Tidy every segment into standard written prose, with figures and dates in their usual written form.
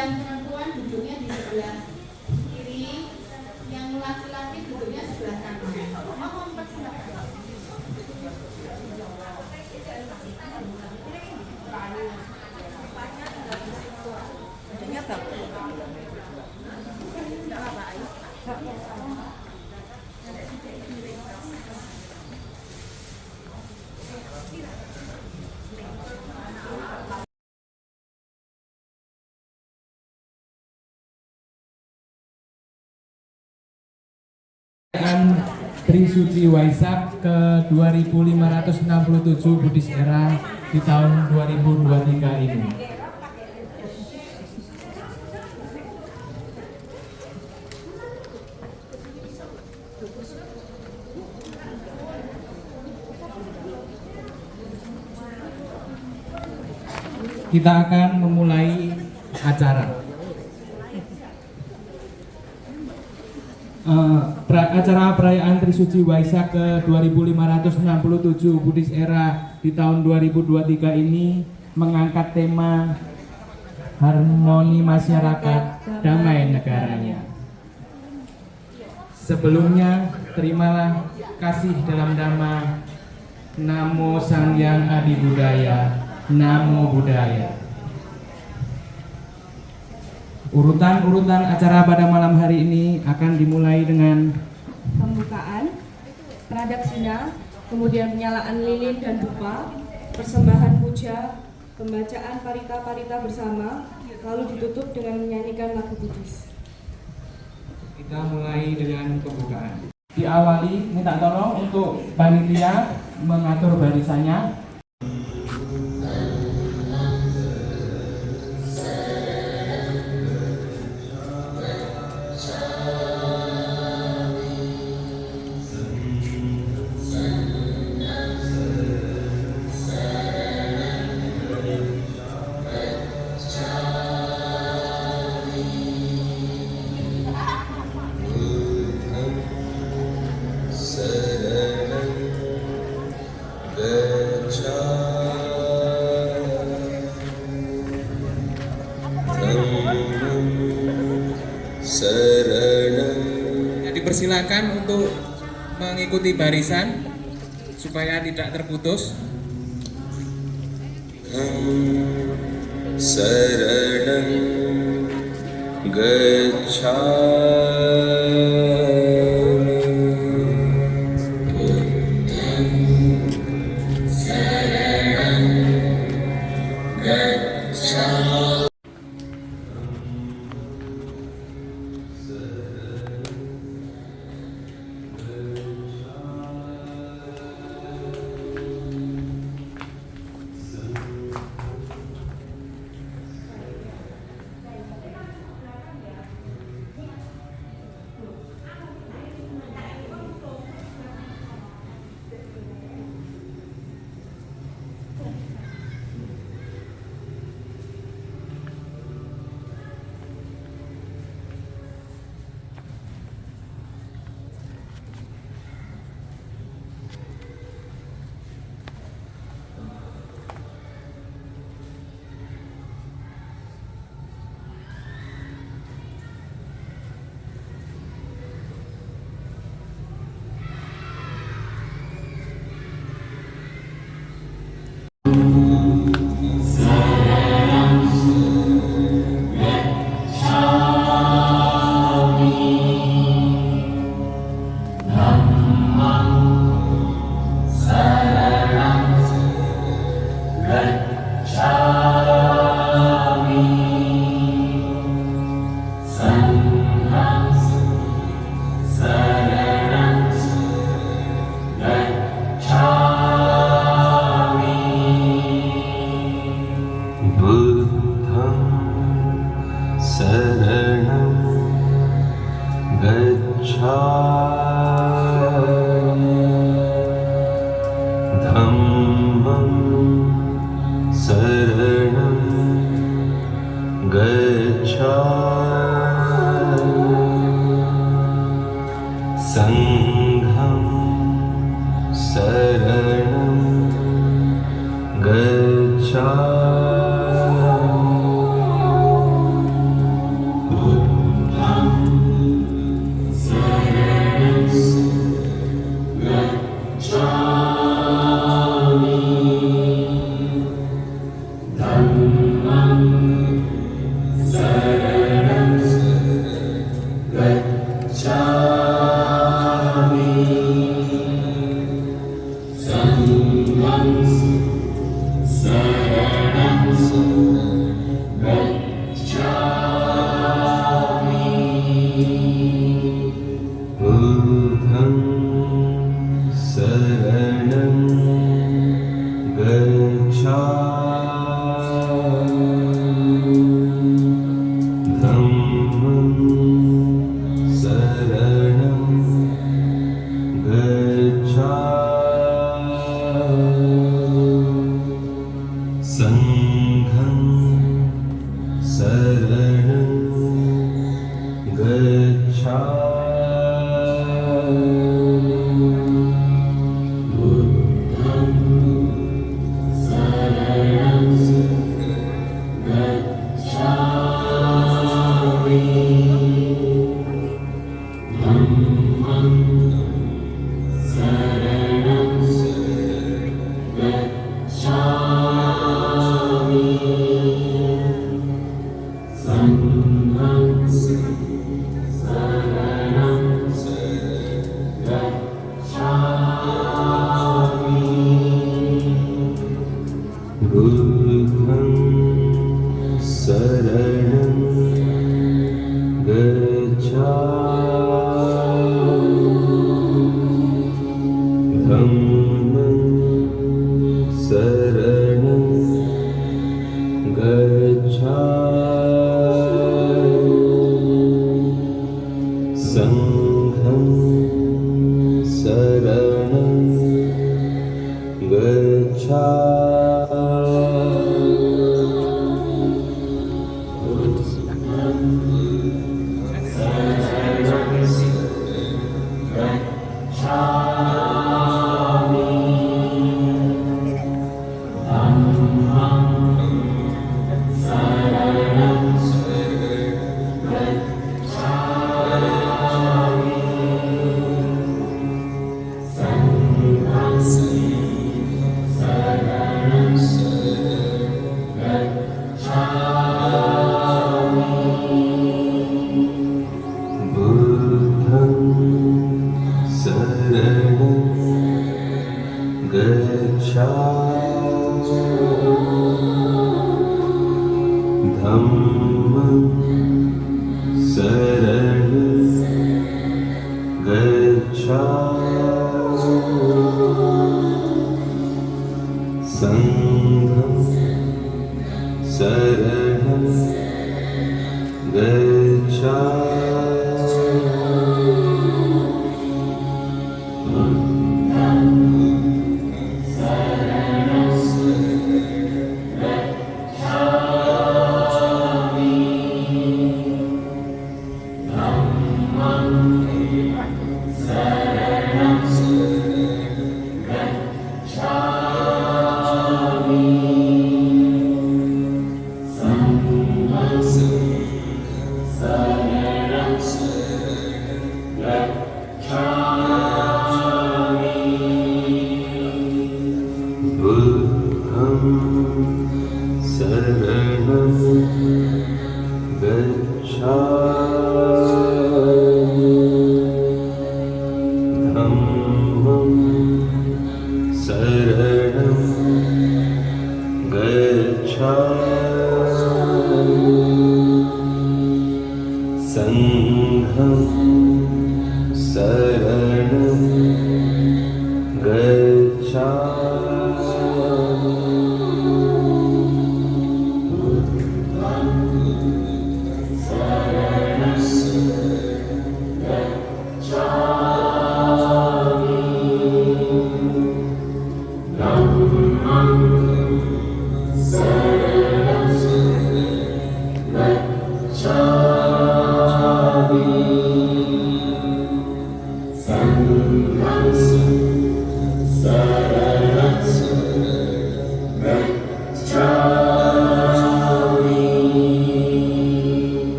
yang perempuan duduknya di sebelah kiri, yang laki-laki duduknya sebelah kanan. Trisuci Waisak ke 2567 Buddhis Era di tahun 2023 ini. Kita akan memulai acara. Acara perayaan Trisuci Waisak ke 2567 Buddhis Era di tahun 2023 ini mengangkat tema harmoni masyarakat, damai negaranya. Sebelumnya, terimalah kasih dalam nama Namo Sangyang Adi Budaya, Namo Buddhaya. Urutan acara pada malam hari ini akan dimulai dengan pembukaan, pradaksina, kemudian penyalaan lilin dan dupa, persembahan puja, pembacaan parita-parita bersama, lalu ditutup dengan menyanyikan lagu Buddhis. Kita mulai dengan pembukaan. Diawali, minta tolong untuk panitia mengatur barisannya. Jadi persilakan untuk mengikuti barisan supaya tidak terputus. Saranam gacchami.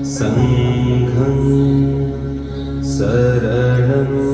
Sang Sangham Saranam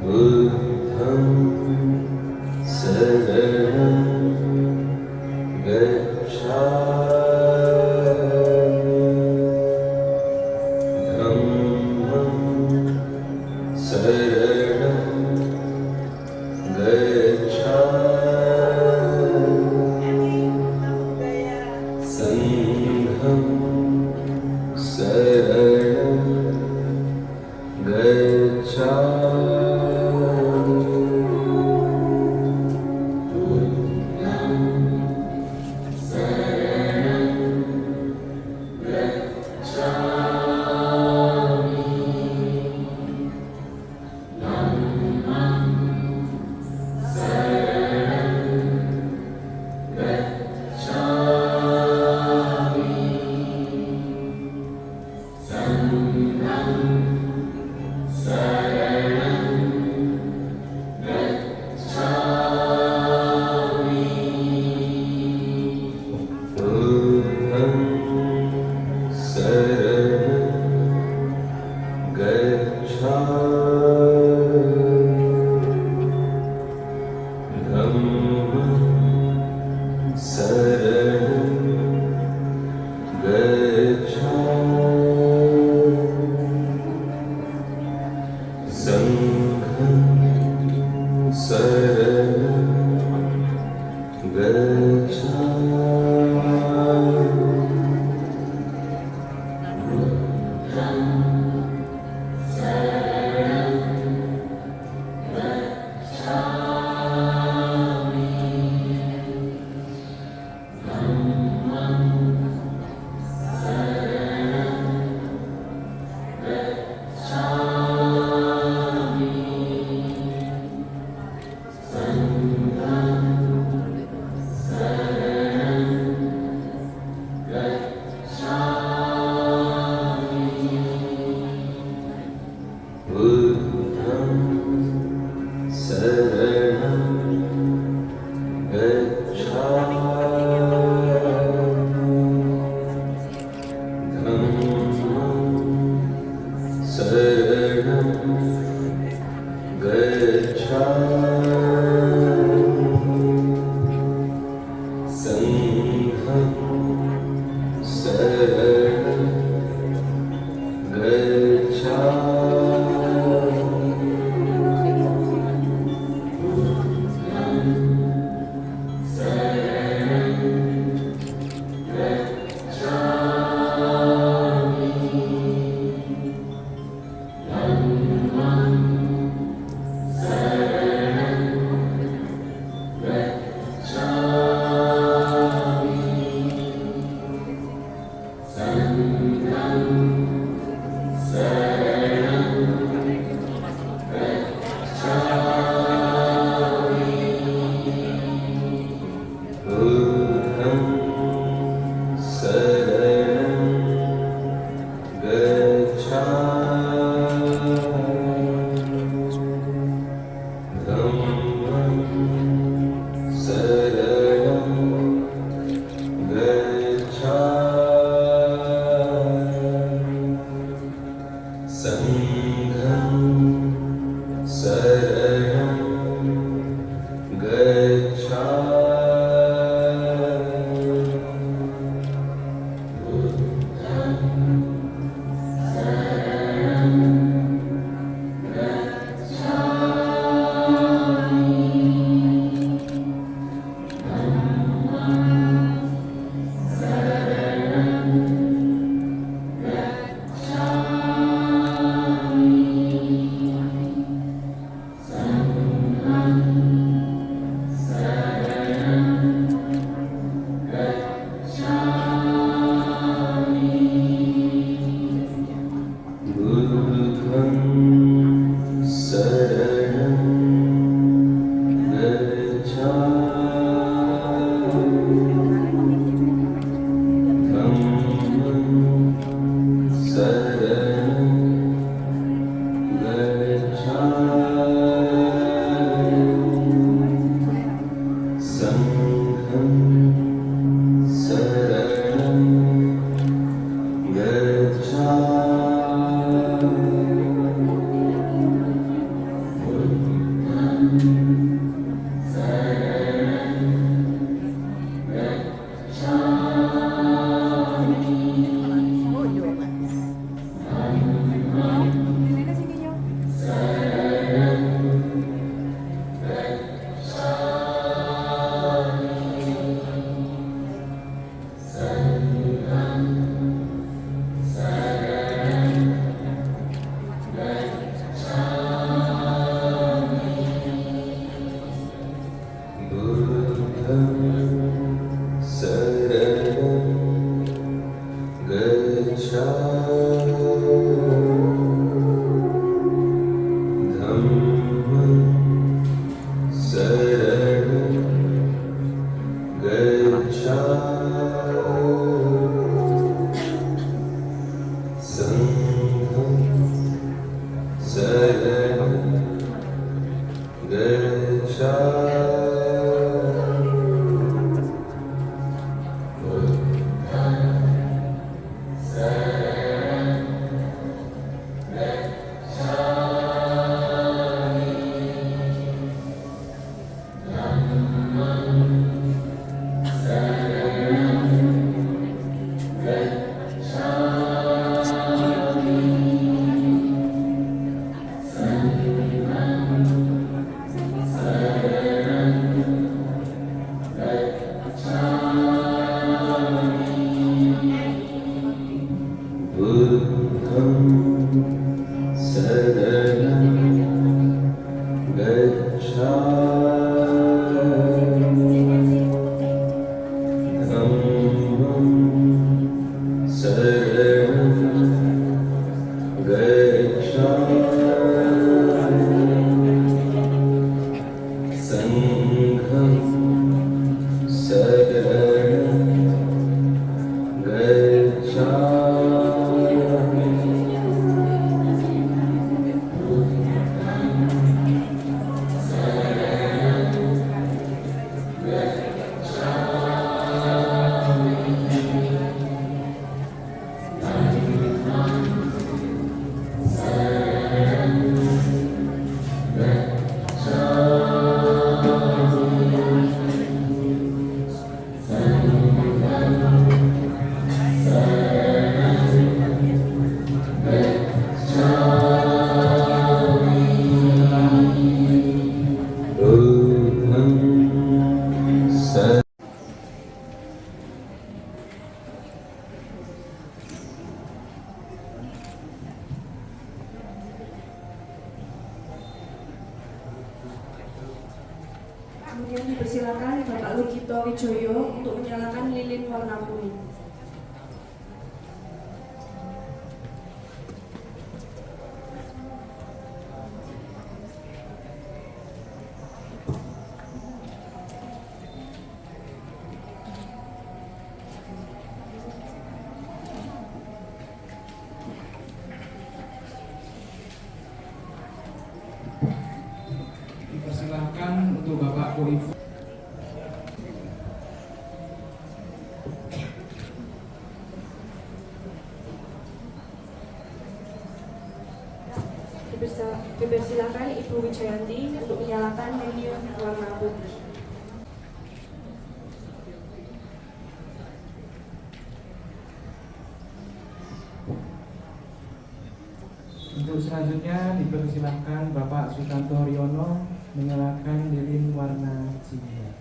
Buddham saranam gacchami, Dhammam saranam gacchami, Sangham saranam gacchami. Kemudian dipersilakan Bapak Lugito Wijoyo untuk menyalakan lilin warna kuning. Dipersilahkan untuk Bapak Koiful. Dipersilakan Ibu Wijayanti untuk menyalakan lilin warna putih. Untuk selanjutnya dipersilahkan Bapak Sutanto Riono menyalakan lilin warna jingga.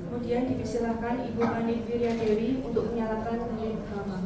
Kemudian dipersilakan Ibu Mani Wiryadewi untuk menyalakan lilin hama.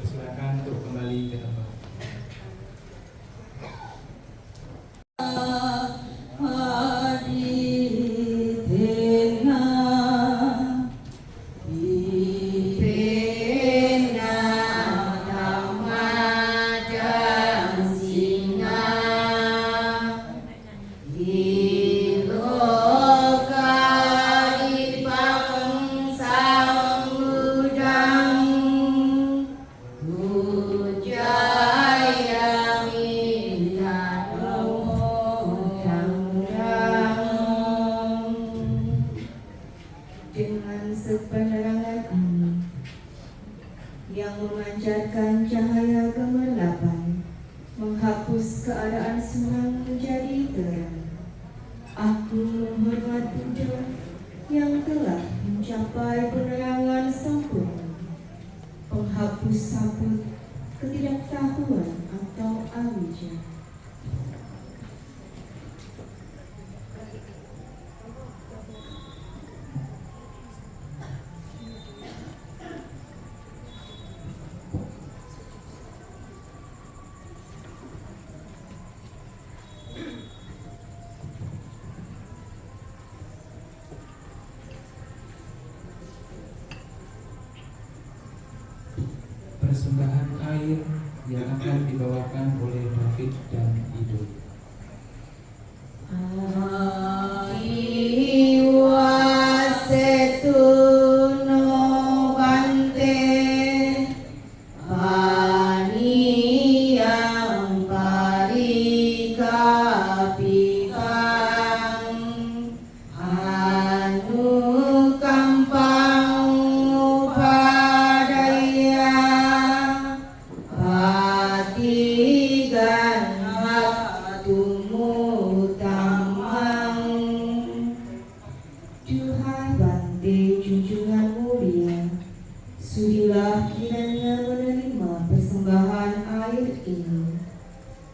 Silakan untuk kembali ke tempat. Hujan Aku menghormat Buddha yang telah mencapai penerangan sempurna, penghapus sabut ketidaktahuan atau awija. Persembahan air yang akan dibawakan oleh David dan Ido. Duhai Bante junjungan mulia, sudilah kiranya menerima persembahan air ini,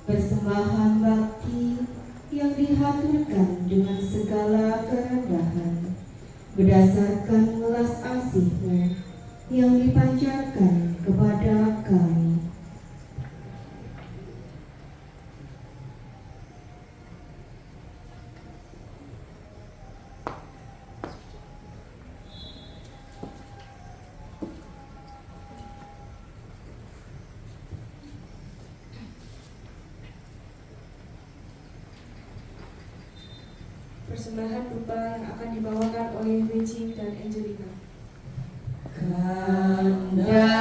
persembahan bakti yang dihaturkan dengan segala kerendahan, berdasarkan welas asihnya yang dipanjatkan kepada kami. Persembahan dupa yang akan dibawakan oleh Wei-Ching dan Angelina. Kanda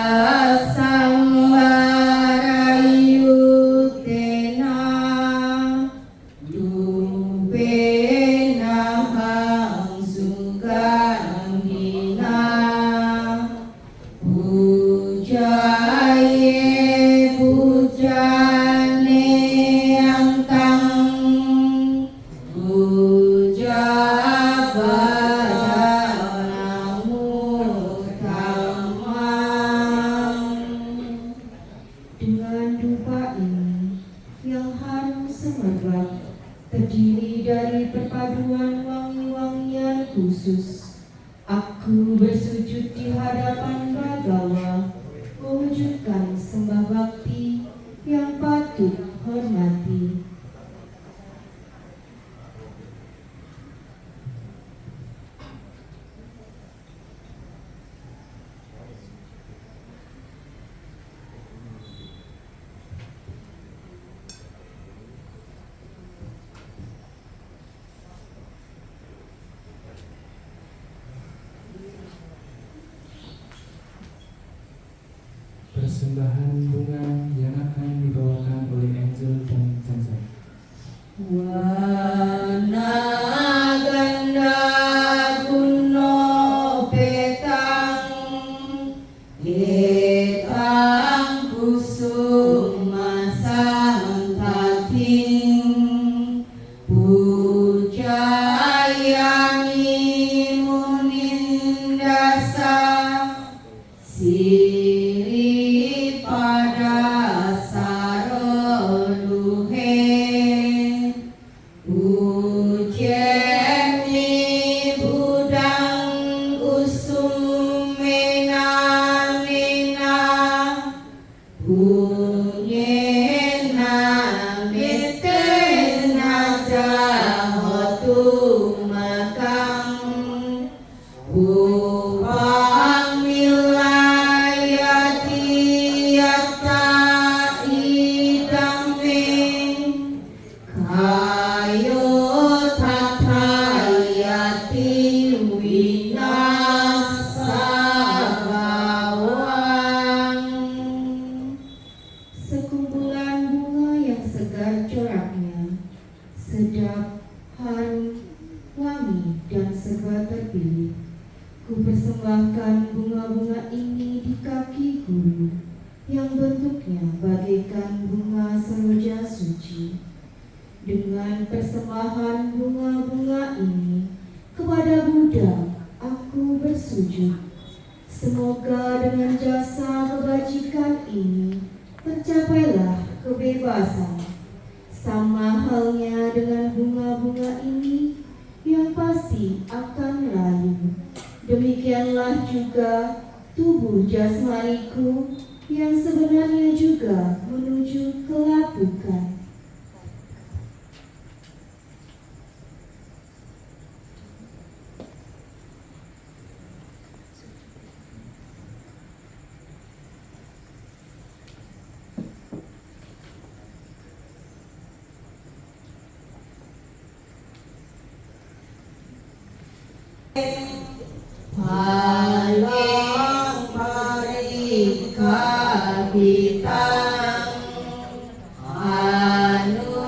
sambarayutena dupena hang sugandina pujaye pujane angkang puja bajanamu dengan dupa ini yang harum semerbak, terdiri dari perpaduan wangi-wangian khusus, aku bersujud di hadapan Bhagawa, mewujudkan sembah bakti yang patut hormati. Persembahan bunga yang akan dibawakan oleh Angel dan Chansan. Wanaganda kuno petang etang kusuma santating pujayami munindasa siri pada saroduhe ujemi budang usumena nena punyena metena jahotu makang upang milayati yatta idameng kayo tathayati winasa bawang. Sekumpulan bunga yang segar coraknya, sedap, harum, wangi, dan serba terpilih. Ku persembahkan bunga-bunga ini di kaki guru yang bentuknya bagaikan bunga seroja suci. Dengan persembahan bunga-bunga sujud. Semoga dengan jasa kebajikan ini tercapailah kebebasan. Sama halnya dengan bunga-bunga ini yang pasti akan layu. Demikianlah juga tubuh jasmaniku yang sebenarnya juga menuju kelapukan. Palang parika bitang anu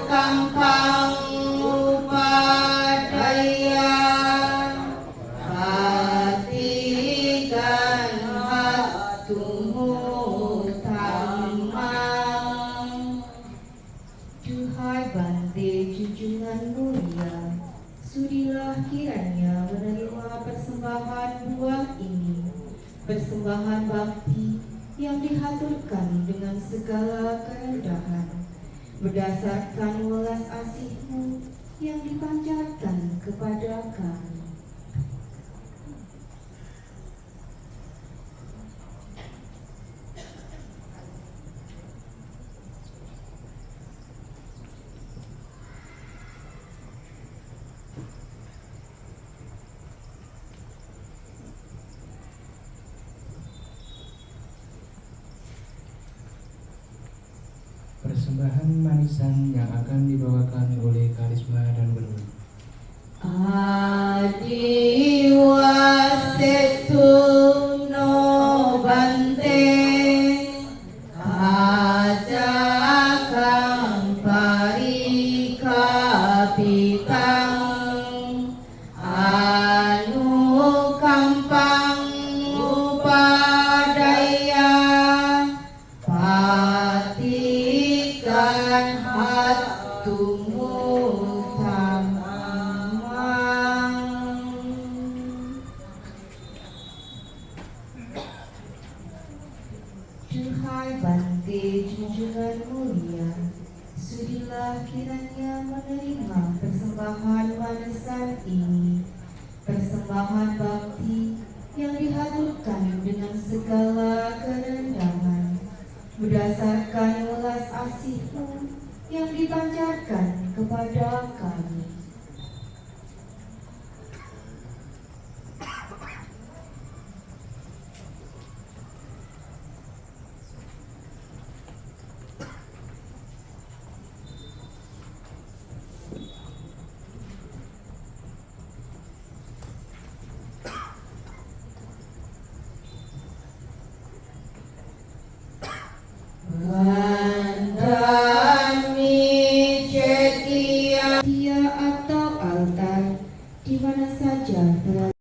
kampang upadaya katikan hatumu tamang. Duhai Bante junjungan mulia, sudilah kiranya menerima persembahan buah ini, persembahan bakti yang dihaturkan dengan segala kerendahan, berdasarkan welas asihmu yang dipanjatkan kepada kami. Persembahan manisan yang akan dibawakan oleh Karisma dan Belut. Adiwasetu no Bante ajakang parika pitang anu kampang upadaya patikan hatumu tamang. Duhai Bante junjungan mulia, sudilah kiranya menerima persembahan manisan ini, persembahan bakti yang dihaturkan dengan segala kerendahan, berdasarkan welas asihmu yang dipancarkan kepada kami. Bandami cetia atau altar di mana saja berada.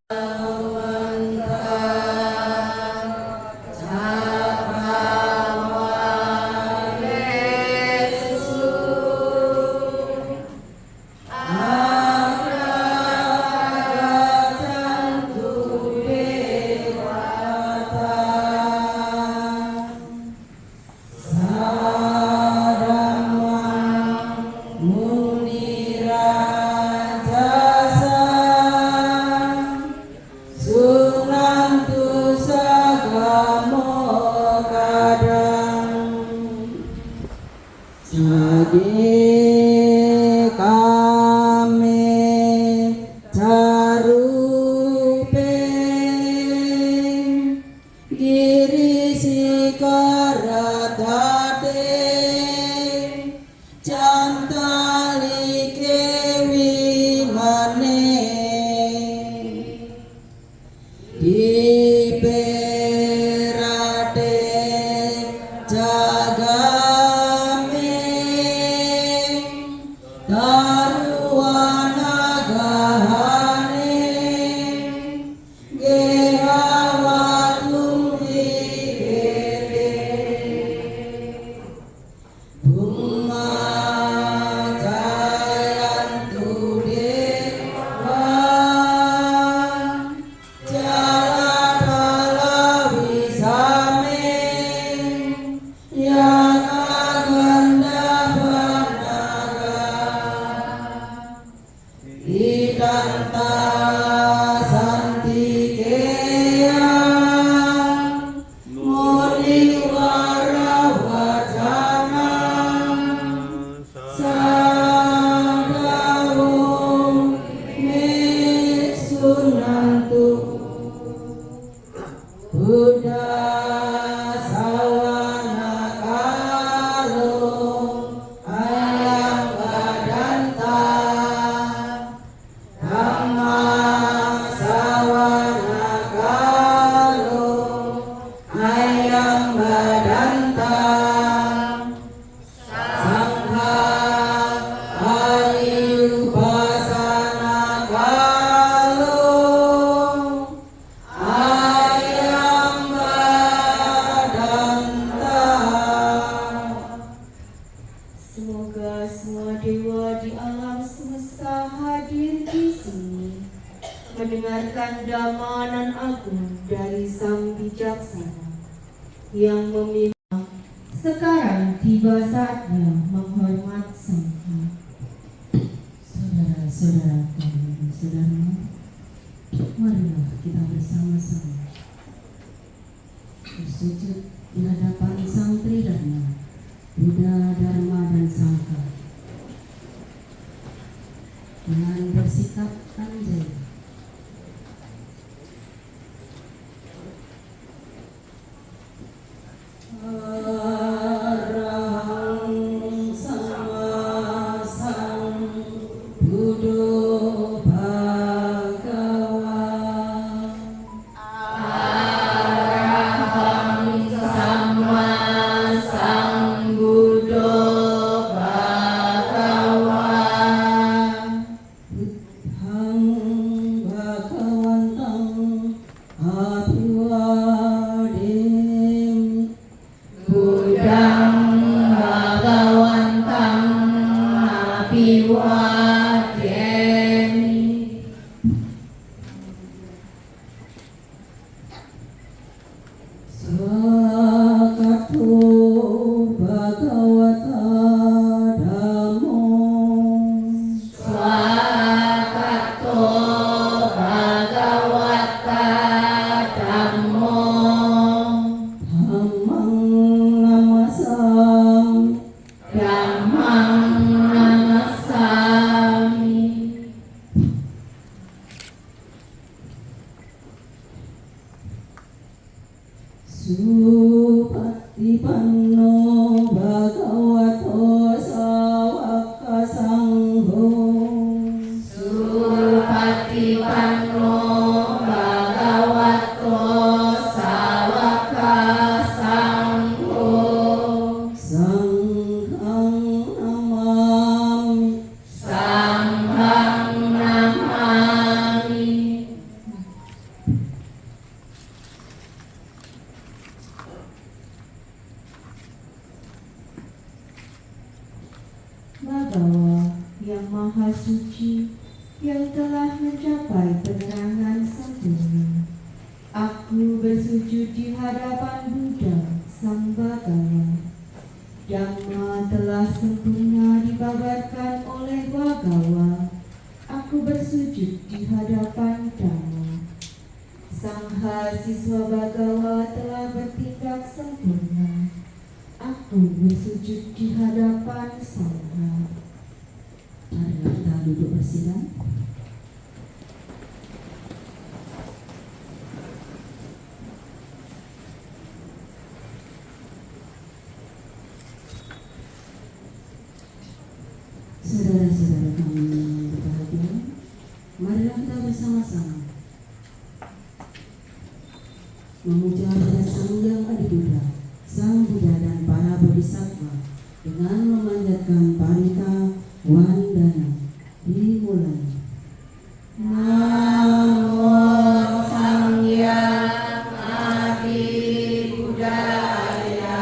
Danta Santikea Muliwara Wacana Sadawu Meksunantu Buddha Sawana Kalo Ayam Badanta Dhamma Sawana Kalo Ayam Badanta Sangha Ayupasana Kalo Ayam Badanta. Semoga semua dewa di alam semesta hadir di sini mendengarkan dhammanan agung dari Sang Bijaksana yang meminta. Sekarang tiba saatnya menghormat Sangha. Saudara-saudaraku dan saudara, marilah kita bersama-sama bersujud di hadapan Sang Tridharma, Buddha, Dharma, dan Sangha dengan bersikap anjay. Arahang sama Sambuddho Bhagawa. Arahang sama Sambuddho Bhagawa. Buddhang Bhagawantang Abhiwademi. Buddhang Bhagawantang Abhiwademi. Sakato Bhagavata Dhammo. Sakato Bhagavata Dhammo. Dhammang namasami. Dhammang namasami. Supatipanno Bhagavato Sawaka Sangho. Supatipanno Bhagavato Sawaka Sangho. Sanghang namami. Sanghang namami. Bhagawa yang maha suci, yang telah mencapai penerangan sempurna, aku bersujud di hadapan Buddha Sang Bhagawa. Dhamma telah sempurna dibabarkan oleh Bhagawa. Aku bersujud di hadapan Dhamma. Sangha siswa Bhagawa telah bertindak sempurna. Aku bersujud di hadapan Sangha. Marilah kita duduk bersila. Saudara-saudara kami yang berbahagia, marilah kita bersama-sama memuja pada Sang Yang Adi Buddha, Sang Buddha dan para Bodhisattva dengan memanjatkan parita wandana. Dimulai. Namo Sang Yang Adi Buddhaya.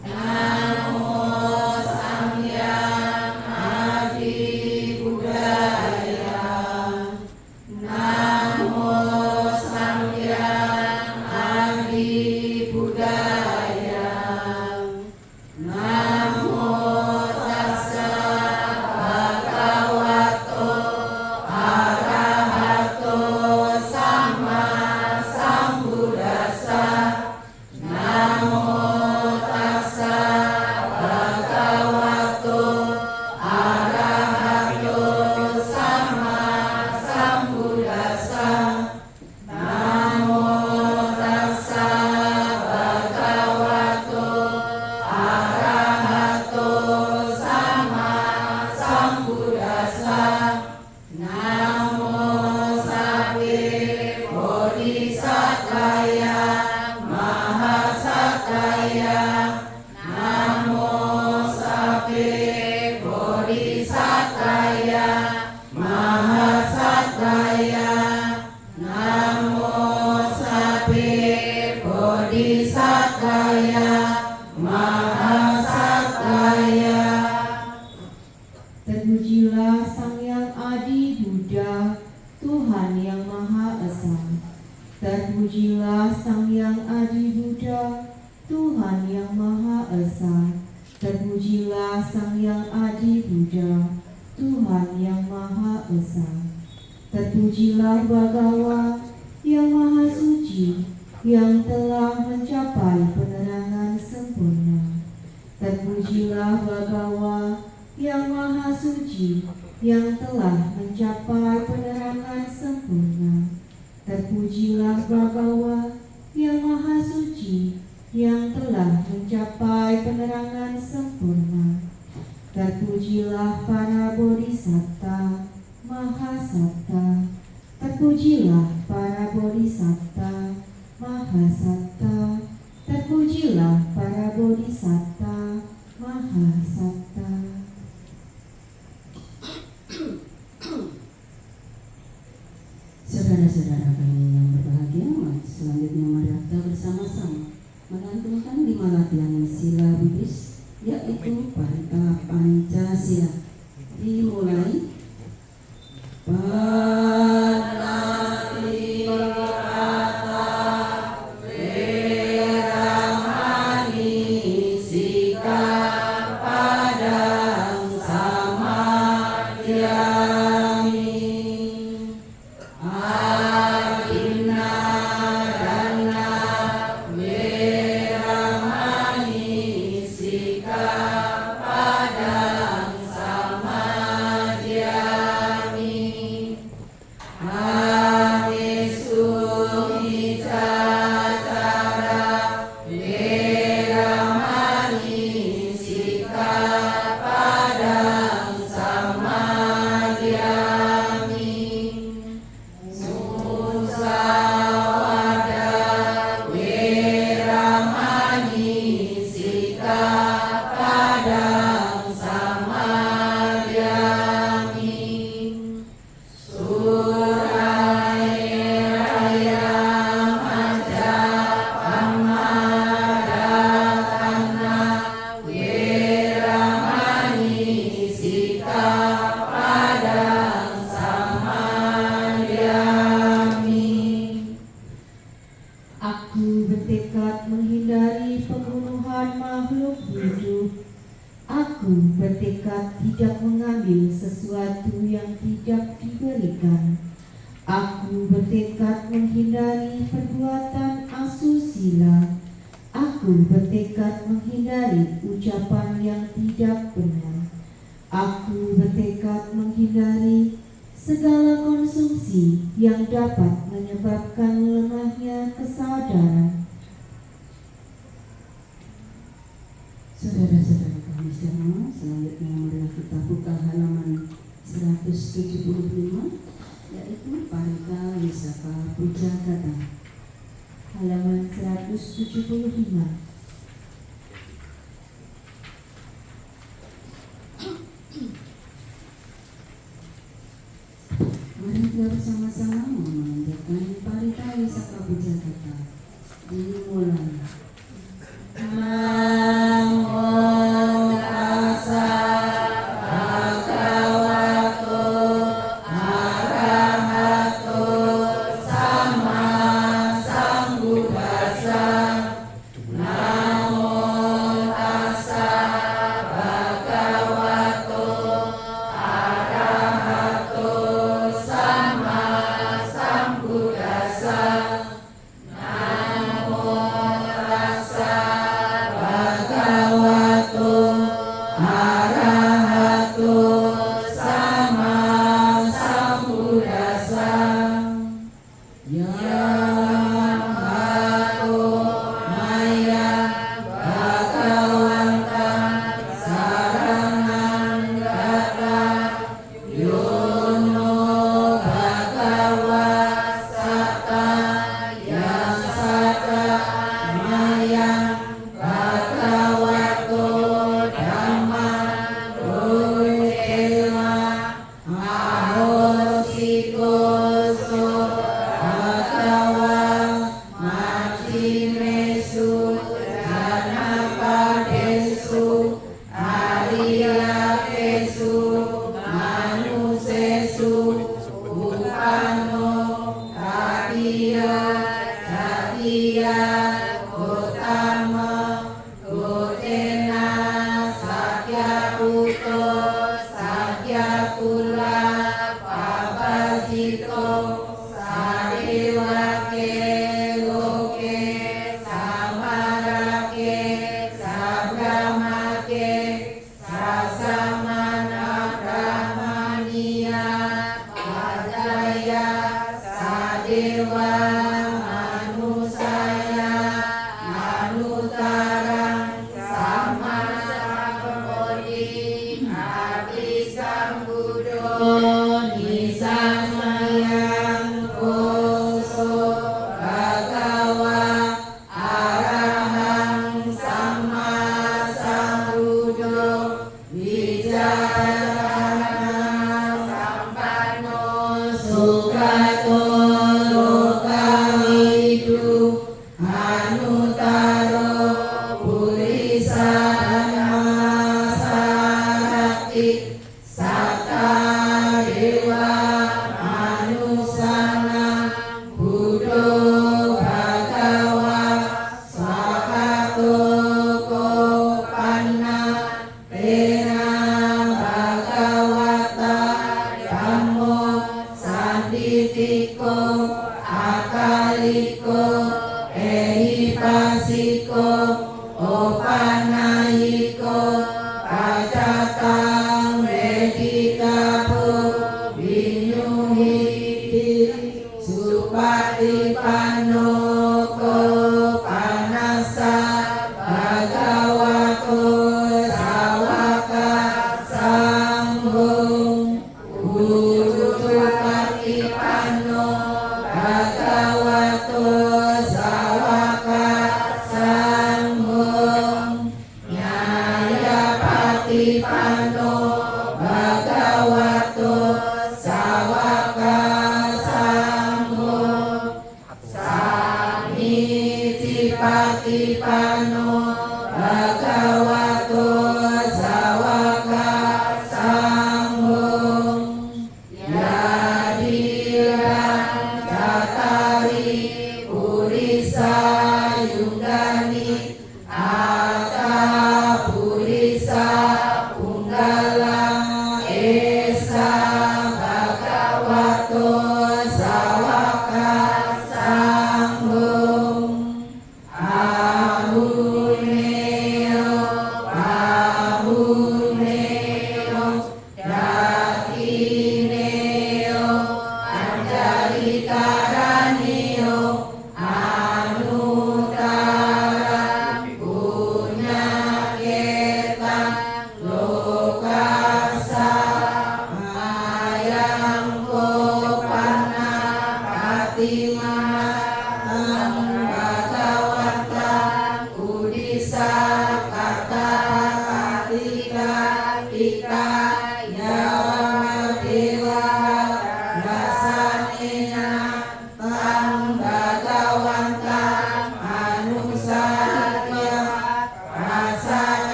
Namo Sang Yang Adi Buddhaya. Namo Sang Yang Adi Buddhaya. Namo Tassa Bhagavato Terpujilah Sang Yang Adi Buddha, Tuhan yang Maha Esa. Terpujilah Sang Yang Adi Buddha, Tuhan yang Maha Esa. Terpujilah Sang Yang Adi Buddha, Tuhan yang Maha Esa. Terpujilah Bhagawa yang Maha Suci, yang telah mencapai penerangan sempurna. Terpujilah Bhagawa yang Maha Suci, yang telah mencapai penerangan sempurna. Terpujilah Bhagawa yang Maha Suci, yang telah mencapai penerangan sempurna. Terpujilah para bodhisatta, Mahasatta. Terpujilah para bodhisatta, Mahasatta. Terpujilah para bodhisatta, Mahasatta. Saudara-saudara kami yang berbahagia, selanjutnya mari kita bersama-sama melantunkan 5 latihan sila Buddhis, yaitu Parita Pancasila. Dimulai. Aku bertekad menghindari pembunuhan makhluk hidup. Aku bertekad tidak mengambil sesuatu yang tidak diberikan. Aku bertekad menghindari perbuatan asusila. Aku bertekad menghindari ucapan yang tidak benar. Aku bertekad menghindari segala konsumsi yang dapat menyebabkan lemahnya kesadaran. Saudara-saudara kami semua, selanjutnya mari kita buka halaman 175, yaitu Parita Wisaka Puja Kata. Halaman 175. Mari kita bersama-sama mengerjakan Parita Wisaka Puja Kata. Dimulai. Namo tassa bhagavato arahato sama sambuddhassa. Namo tassa bhagavato arahato sama sambuddhassa. Namo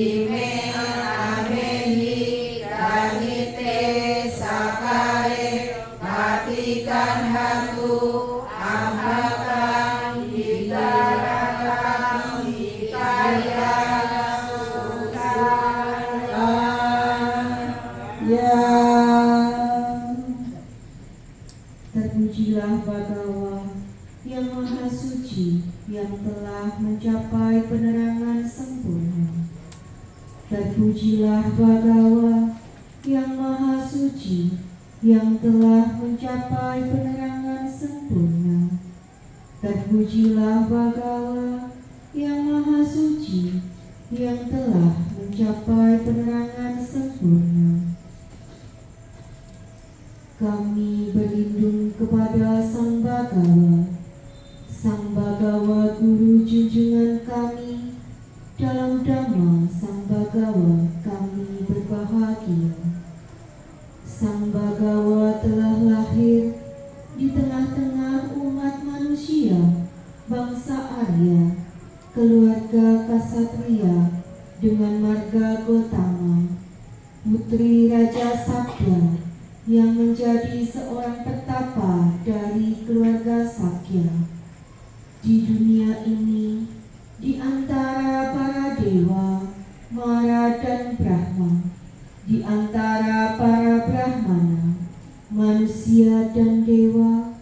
Ime amehi Terpujilah Bagawa yang Maha Suci, yang telah mencapai penerangan sempurna. Terpujilah Bagawa yang Maha Suci, yang telah mencapai penerangan sempurna. Terpujilah Bagawa yang Maha Suci, yang telah mencapai penerangan sempurna. Kami berlindung kepada Sang Bagawa Guru junjungan kami. Dalam Dhamma Sang Bagawa kami berbahagia. Sang Bagawa telah lahir di tengah-tengah umat manusia, bangsa Arya, keluarga Ksatria dengan marga Gotama, putri Raja Sakya yang menjadi seorang pertapa dari keluarga Sakya. Di dunia ini, di antara para dewa, Mara dan Brahma, di antara para Brahmana, manusia dan dewa,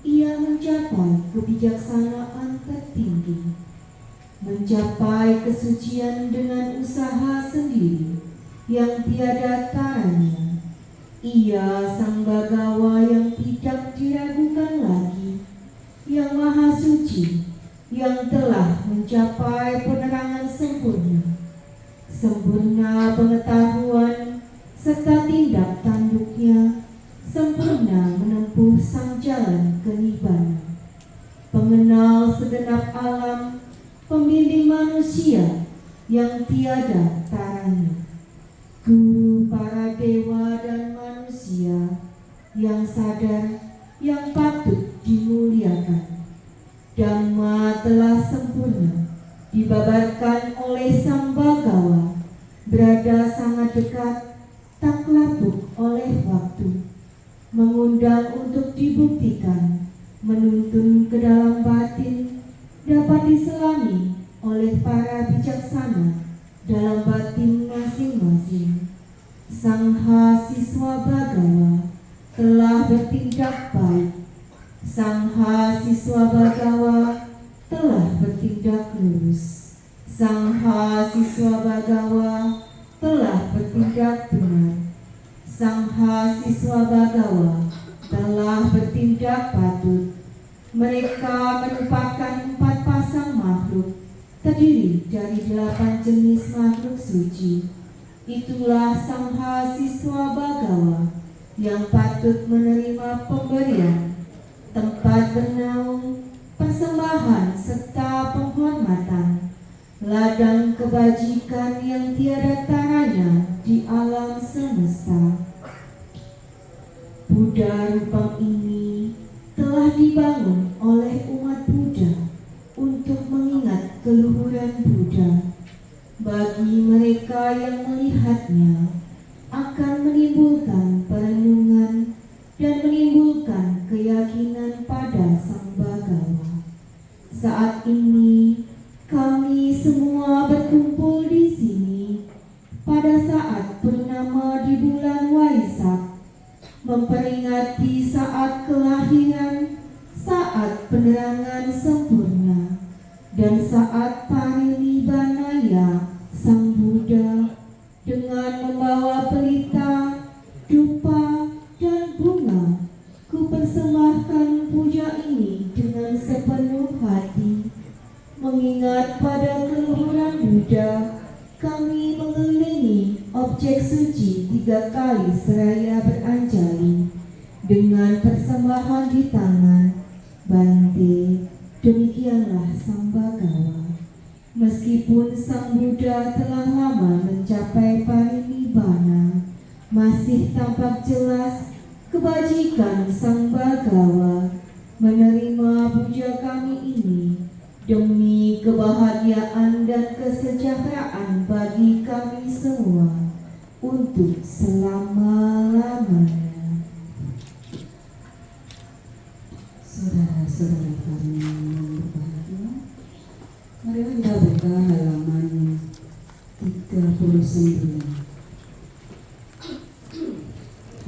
ia mencapai kebijaksanaan tertinggi, mencapai kesucian dengan usaha sendiri yang tiada taranya. Ia Sang Bagawa yang tidak diragukan lagi, yang Maha Suci, yang telah mencapai penerangan sempurna, sempurna pengetahuan serta tindak tanduknya, sempurna menempuh sang jalan kenibbana, pengenal segenap alam, pembimbing manusia yang tiada taranya, guru para dewa dan manusia yang sadar, yang patut dimuliakan. Dhamma telah sempurna dibabarkan oleh Sang Bagawa, berada sangat dekat, tak lapuk oleh waktu, mengundang untuk dibuktikan, menuntun ke dalam batin, dapat diselami oleh para bijaksana dalam batin masing-masing. Sangha Siswa Bagawa telah bertindak baik. Sangha Siswa Bagawa telah bertindak lurus. Sangha Siswa Bagawa telah bertindak benar. Sangha Siswa Bagawa telah bertindak patut. Mereka merupakan 4 pasang makhluk, terdiri dari 8 jenis makhluk suci. Itulah Sangha Siswa Bagawa yang patut menerima pemberian, tempat bernaung, persembahan serta penghormatan, ladang kebajikan yang tiada taranya di alam semesta. Buddha Rupang ini telah dibangun oleh umat Buddha untuk mengingat keluhuran Buddha. Bagi mereka yang melihatnya, akan menimbulkan perenungan dan menimbulkan keyakinan pada Sang Bagawa. Saat ini kami semua berkumpul di sini pada saat purnama di bulan Waisak, memperingati saat kelahiran, saat penerangan sempurna, dan saat parinibbanaya Sang Buddha, dengan membawa pelita, dupa, dan bunga. Ku persembahkan puja ini dengan sepenuh hati. Mengingat pada keluhuran Buddha, kami mengelilingi objek suci 3 kali seraya beranjali dengan persembahan di tangan, bante. Demikianlah Sang Bagawa. Meskipun Sang Buddha telah lama mencapai parinibbana, masih tampak jelas kebajikan Sang Bagawa. Menerima puja kami ini demi kebahagiaan dan kesejahteraan bagi kami semua untuk selama-lamanya. Saudara-saudara kami yang berbahagia, marilah kita buka halaman 39.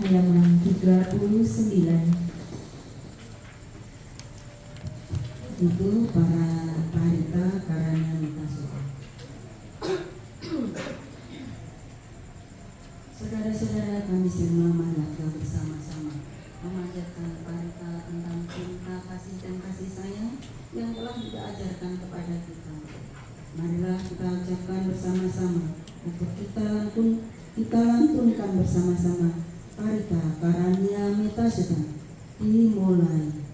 Halaman 39. itu para parita karanya mitasya. Saudara-saudara, kami semua marilah bersama-sama memanjatkan parita tentang cinta, kasih dan kasih sayang yang telah diajarkan kepada kita. Marilah kita ucapkan bersama-sama untuk kita lantunkan bersama-sama parita karania mitasya. Dimulai.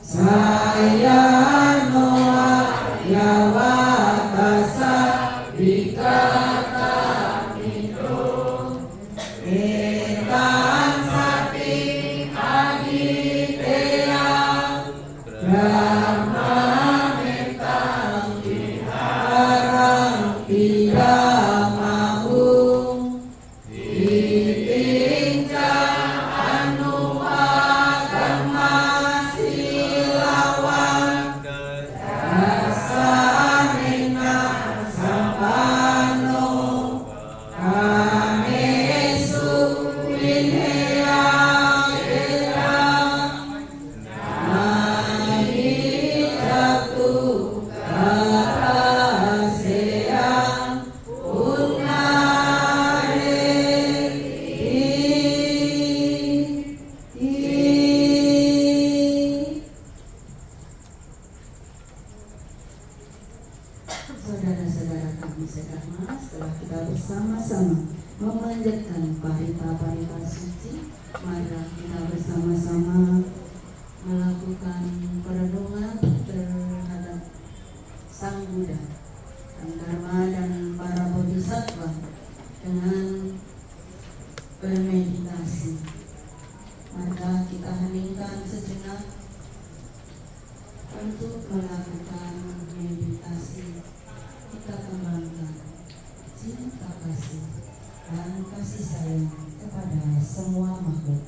Saya Noah Yawa meditasi. Maka kita heningkan sejenak untuk melakukan meditasi. Kita kembangkan cinta kasih dan kasih sayang kepada semua makhluk.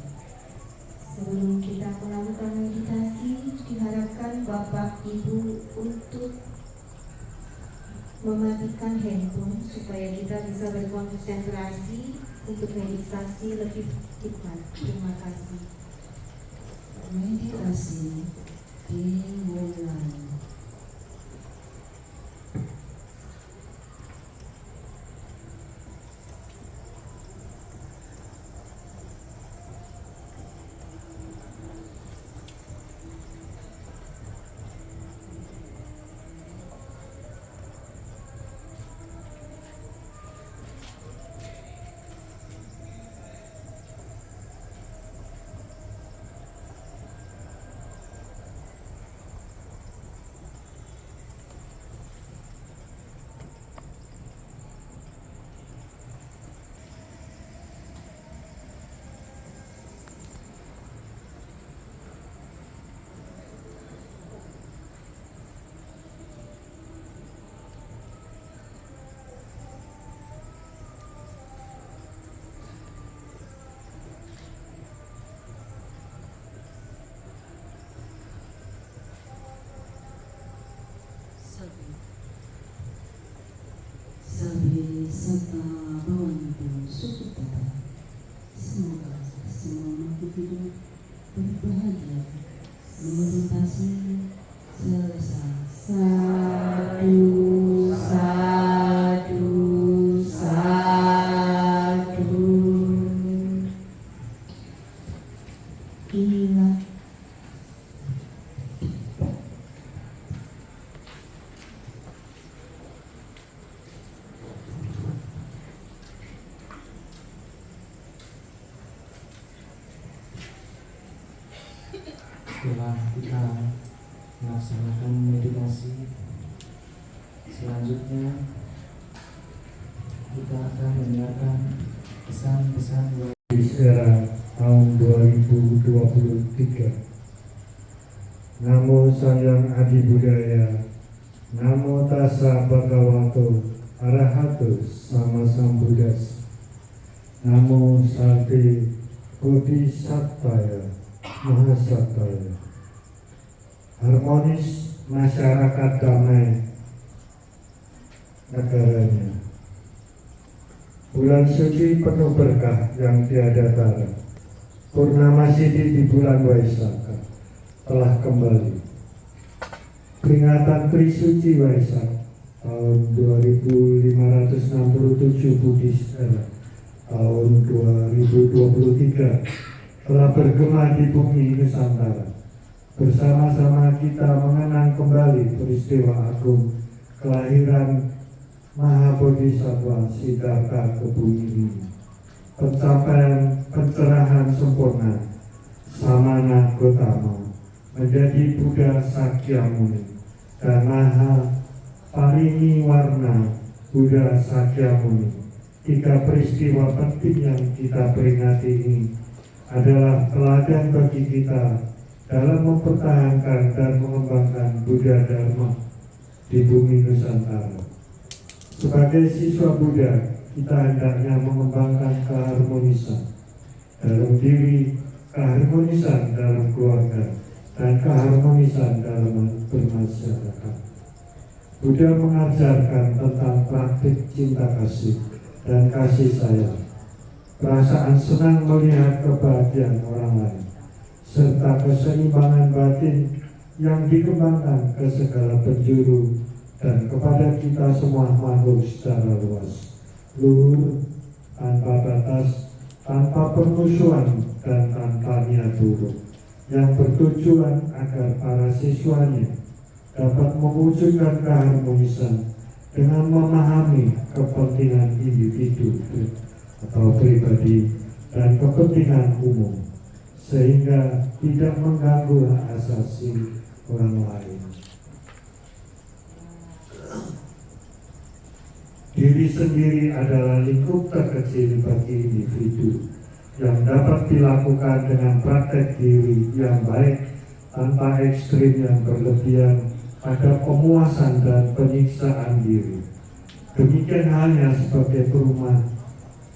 Sebelum kita melakukan meditasi, diharapkan Bapak Ibu untuk mematikan handphone supaya kita bisa berkonsentrasi untuk meditasi lebih hikmat. Terima kasih. Meditasi dimulai. Sabi serta bawanku suku kita, semoga semua makhluk hidup berbahagia memeditasi selesai. Sadu, sadu, sadu. Inilah setelah kita melaksanakan meditasi, selanjutnya kita akan mendengarkan pesan-pesan di era tahun 2023. Namo Sang Adi Budaya, Namo Tassa Bhagavato Arahato Sama Sambuddhassa, Namo Sate Bodhisattvaya Mahasattvaya. Harmonis masyarakat damai negaranya. Bulan suci penuh berkah yang tiada tara. Purnama Siddhi di bulan Waisakha telah kembali. Peringatan Trisuci Waisak tahun 2567 Buddhis era tahun 2023 telah bergema di bumi Nusantara. Bersama-sama kita mengenang kembali peristiwa agung kelahiran Mahabodhisattva Siddhartha ke bumi ini. Pencapaian pencerahan sempurna Samana Gotama menjadi Buddha Sakyamuni dan Maha Pariniwarna Buddha Sakyamuni. Tiga peristiwa penting yang kita peringati ini adalah teladan bagi kita dalam mempertahankan dan mengembangkan Buddha Dharma di bumi Nusantara. Sebagai siswa Buddha, kita hendaknya mengembangkan keharmonisan dalam diri, keharmonisan dalam keluarga, dan keharmonisan dalam bermasyarakat. Buddha mengajarkan tentang praktik cinta kasih dan kasih sayang, perasaan senang melihat kebahagiaan orang lain, serta keseimbangan batin yang dikembangkan ke segala penjuru dan kepada kita semua makhluk secara luas, luhur, tanpa batas, tanpa permusuhan, dan tanpa niat buruk, yang bertujuan agar para siswanya dapat mewujudkan keharmonisan dengan memahami kepentingan individu atau pribadi dan kepentingan umum, sehingga tidak mengganggu hak asasi orang lain. Diri sendiri adalah lingkup terkecil bagi individu yang dapat dilakukan dengan praktek diri yang baik tanpa ekstrim yang berlebihan pada pemuasan dan penyiksaan diri. Demikian halnya sebagai perumah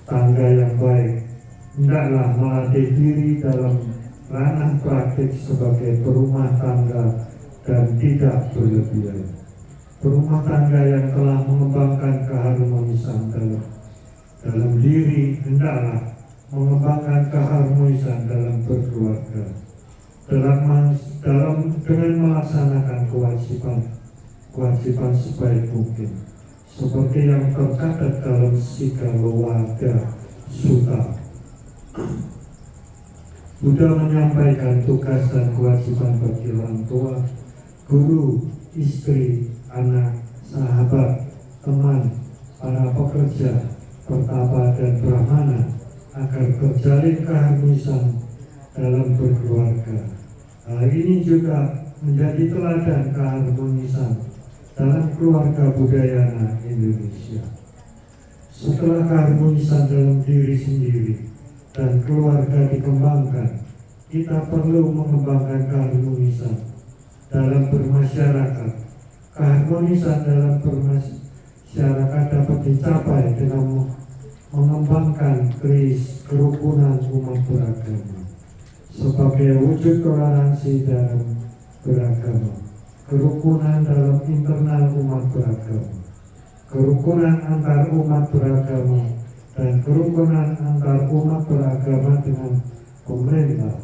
tangga yang baik, hendaklah melatih diri dalam ranah praktik sebagai perumah tangga dan tidak berlebihan. Perumah tangga yang telah mengembangkan keharmonisan dalam diri hendaklah mengembangkan keharmonisan dalam berkeluarga, dengan melaksanakan kewajiban sebaik mungkin, seperti yang tercatat dalam Sigalowaga Sutta. Buddha menyampaikan tugas dan kewajiban bagi orang tua, guru, istri, anak, sahabat, teman, para pekerja, pertapa, dan brahmana agar terjalin keharmonisan dalam berkeluarga. Hal ini juga menjadi teladan keharmonisan dalam keluarga Budayana Indonesia. Setelah keharmonisan dalam diri sendiri dan keluarga dikembangkan, kita perlu mengembangkan keharmonisan dalam bermasyarakat. Keharmonisan dalam bermasyarakat dapat dicapai dengan mengembangkan kerukunan umat beragama sebagai wujud toleransi dalam beragama, kerukunan dalam internal umat beragama, kerukunan antar umat beragama, dan kerukunan antar umat beragama dengan pemerintah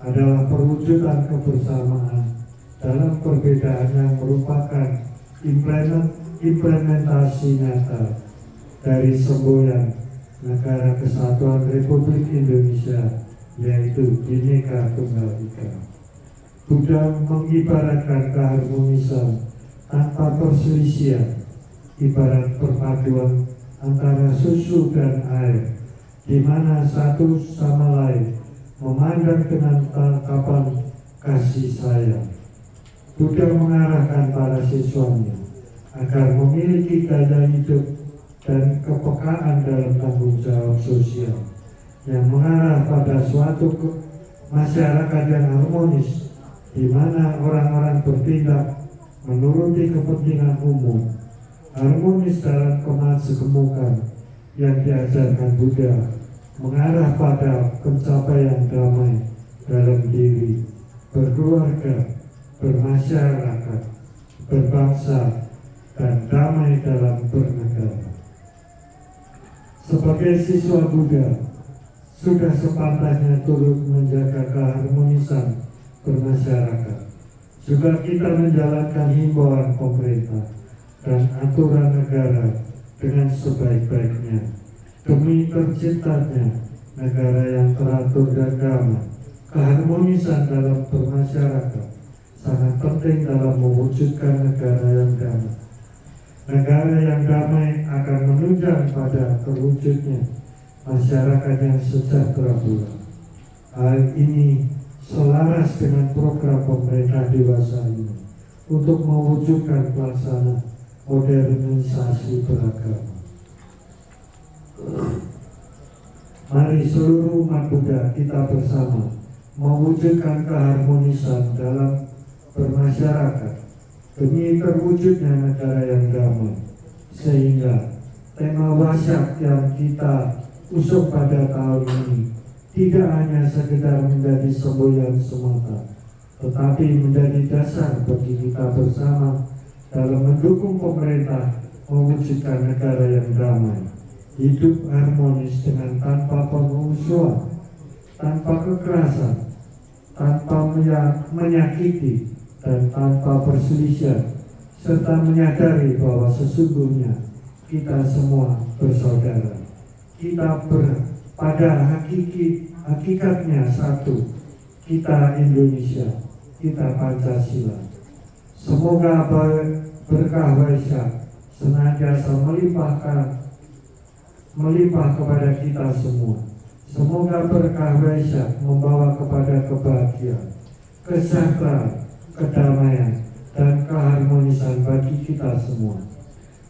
adalah perwujudan kebersamaan dalam perbedaan yang merupakan implementasi nyata dari semboyan Negara Kesatuan Republik Indonesia, yaitu Bhinneka Tunggal Ika. Buddha mengibaratkan keharmonisan tanpa perselisihan ibarat perpaduan antara susu dan air, di mana satu sama lain memandang dengan tatapan kasih sayang. Buddha mengarahkan para siswanya agar memiliki gaya hidup dan kepekaan dalam tanggung jawab sosial yang mengarah pada suatu masyarakat yang harmonis, di mana orang-orang bertindak menuruti kepentingan umum, harmonis dalam kemajemukan yang diajarkan Buddha, mengarah pada pencapaian damai dalam diri, berkeluarga, bermasyarakat, berbangsa, dan damai dalam bernegara. Sebagai siswa Buddha, sudah sepantasnya turut menjaga keharmonisan bermasyarakat. Juga kita menjalankan himbauan pemerintah dan aturan negara dengan sebaik-baiknya demi terciptanya negara yang teratur dan damai. Keharmonisan dalam bermasyarakat sangat penting dalam mewujudkan negara yang damai. Negara yang damai akan menunjang pada terwujudnya masyarakat yang sejahtera pula. Hal ini selaras dengan program pemerintah dewasa ini untuk mewujudkan pelaksana modernisasi beragama. Mari seluruh umat Buddha kita bersama mewujudkan keharmonisan dalam bermasyarakat demi terwujudnya negara yang damai, sehingga tema Wasyak yang kita usung pada tahun ini tidak hanya sekedar menjadi semboyan semata, tetapi menjadi dasar bagi kita bersama dalam mendukung pemerintah mewujudkan negara yang damai, hidup harmonis dengan tanpa permusuhan, tanpa kekerasan, tanpa menyakiti, dan tanpa perselisihan, serta menyadari bahwa sesungguhnya kita semua bersaudara. Kita pada hakikatnya satu. Kita Indonesia, kita Pancasila. Semoga berkah Wasyak senantiasa melimpah kepada kita semua. Semoga berkah Wasyak membawa kepada kebahagiaan, kesejahteraan, kedamaian, dan keharmonisan bagi kita semua,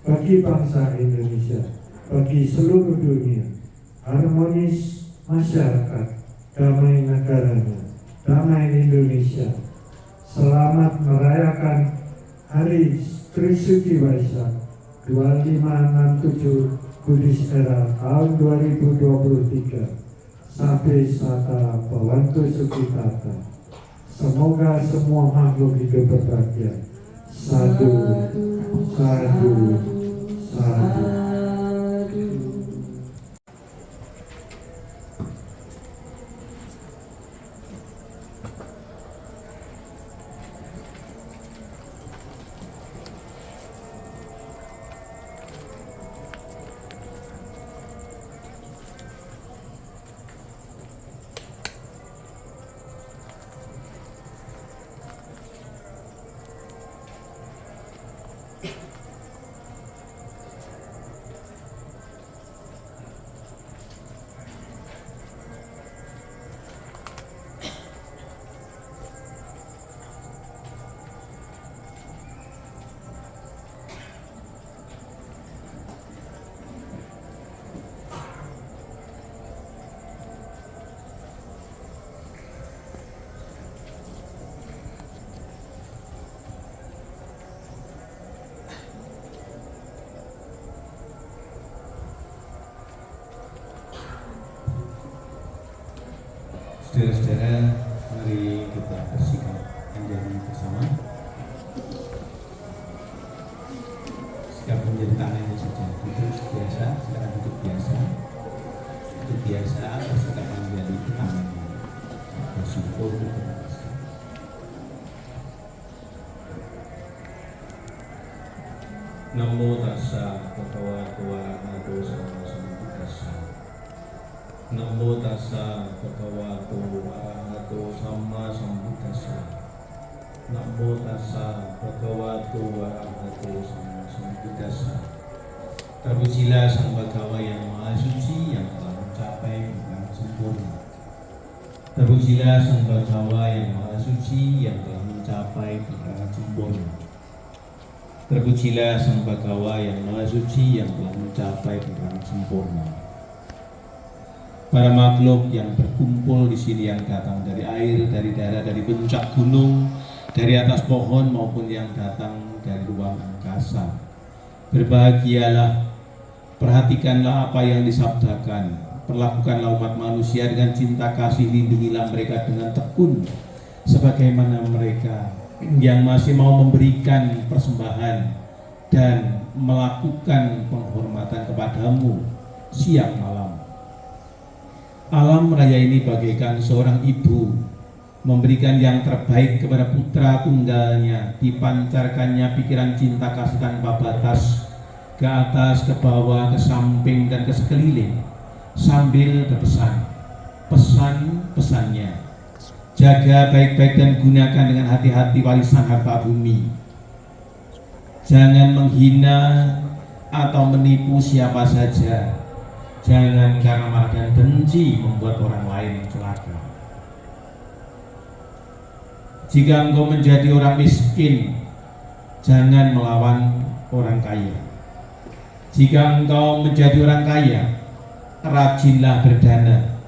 bagi bangsa Indonesia, bagi seluruh dunia. Harmonis masyarakat, damai negaranya, damai Indonesia. Selamat merayakan Hari Trisuci Waisak 2567 Kudus Era tahun 2023. Sampai Sata Bawantu Sukitata. Semoga semua makhluk hidup berbahagia. Sadu, sadu, sadu. Saudara-saudara, mari kita bersikap menjadi bersama. Sikap menjadi tangannya saja. Duduk biasa, sekarang duduk biasa. Duduk biasa, bersikap menjadi tangannya. Bersyukur terima kasih. Namo tassa bhagavato arahato sama sambuddhassa. Namo tassa bhagavato arahato sama sambuddhassa. Namo tassa bhagavato arahato sama sambuddhassa. Terpujilah Sang Bhagawa yang Maha Suci yang telah mencapai kebenaran sempurna. Terpujilah Sang Bhagawa yang Maha Suci yang telah mencapai kebenaran sempurna. Terpujilah Sang Bhagawa yang Maha Suci yang telah mencapai kebenaran sempurna. Para makhluk yang berkumpul di sini, yang datang dari air, dari darat, dari puncak gunung, dari atas pohon maupun yang datang dari ruang angkasa. Berbahagialah, perhatikanlah apa yang disabdakan, perlakukanlah umat manusia dengan cinta kasih, lindungilah mereka dengan tekun, sebagaimana mereka yang masih mau memberikan persembahan dan melakukan penghormatan kepadamu siang malam. Alam raya ini bagaikan seorang ibu memberikan yang terbaik kepada putra tunggalnya, dipancarkannya pikiran cinta kasih tanpa batas ke atas, ke bawah, ke samping, dan ke sekeliling sambil berpesan, pesan-pesannya. Jaga baik-baik dan gunakan dengan hati-hati warisan harta bumi. Jangan menghina atau menipu siapa saja. Jangan karena marah dan benci membuat orang lain celaka. Jika engkau menjadi orang miskin, jangan melawan orang kaya. Jika engkau menjadi orang kaya, rajinlah berdana.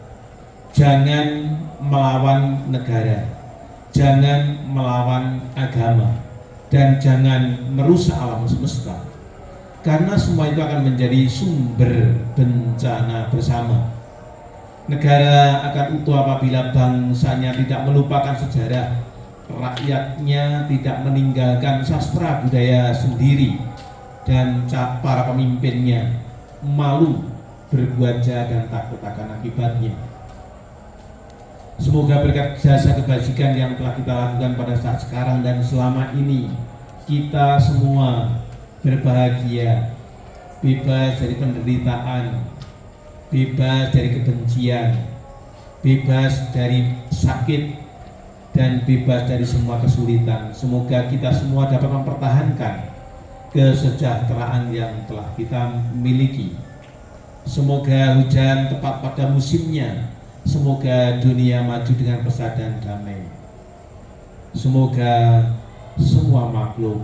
Jangan melawan negara, jangan melawan agama, dan jangan merusak alam semesta. Karena semua itu akan menjadi sumber bencana bersama. Negara akan utuh apabila bangsanya tidak melupakan sejarah, rakyatnya tidak meninggalkan sastra budaya sendiri, dan para pemimpinnya malu berbuat jahat dan takut akan akibatnya. Semoga berkat jasa kebajikan yang telah kita lakukan pada saat sekarang dan selama ini, kita semua berbahagia, bebas dari penderitaan, bebas dari kebencian, bebas dari sakit, dan bebas dari semua kesulitan. Semoga kita semua dapat mempertahankan kesejahteraan yang telah kita miliki. Semoga hujan tepat pada musimnya. Semoga dunia maju dengan pesat dan damai. Semoga semua makhluk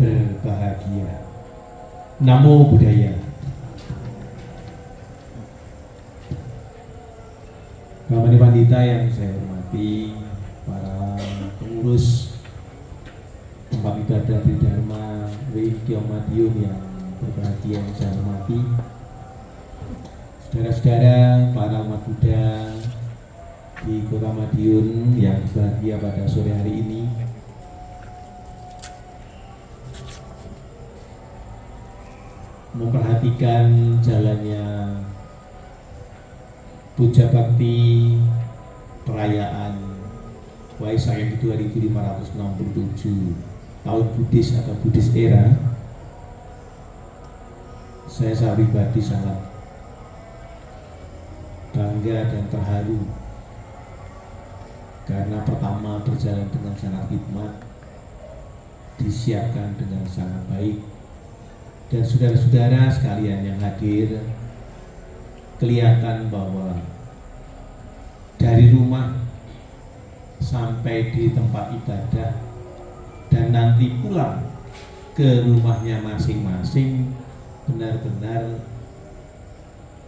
berbahagia. Namo Buddhaya. Bapak Pandita yang saya hormati, para pengurus tempat ibadah Tridharma WIKI Madiun yang berbahagia yang saya hormati, saudara-saudara para umat Buddha di Kota Madiun yang berbahagia pada sore hari ini. Memperhatikan jalannya puja bakti perayaan Waisak yang 2567 tahun Buddhis atau Buddhis era, saya pribadi sangat bangga dan terharu karena pertama berjalan dengan sangat hikmat, disiapkan dengan sangat baik, dan saudara-saudara sekalian yang hadir kelihatan bahwa dari rumah sampai di tempat ibadah dan nanti pulang ke rumahnya masing-masing benar-benar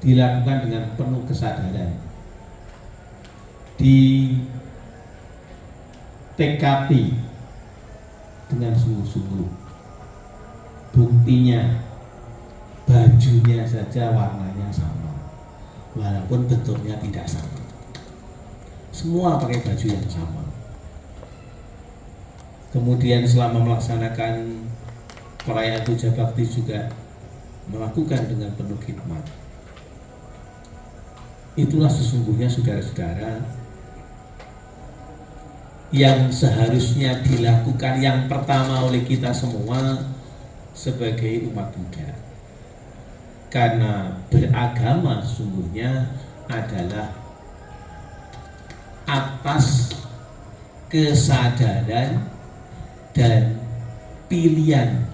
dilakukan dengan penuh kesadaran, di TKP dengan sungguh-sungguh. Buktinya bajunya saja warnanya sama, walaupun bentuknya tidak sama. Semua pakai baju yang sama. Kemudian selama melaksanakan perayaan puja bakti juga melakukan dengan penuh khidmat. Itulah sesungguhnya saudara-saudara yang seharusnya dilakukan yang pertama oleh kita semua sebagai umat Buddha. Karena beragama sesungguhnya adalah atas kesadaran dan pilihan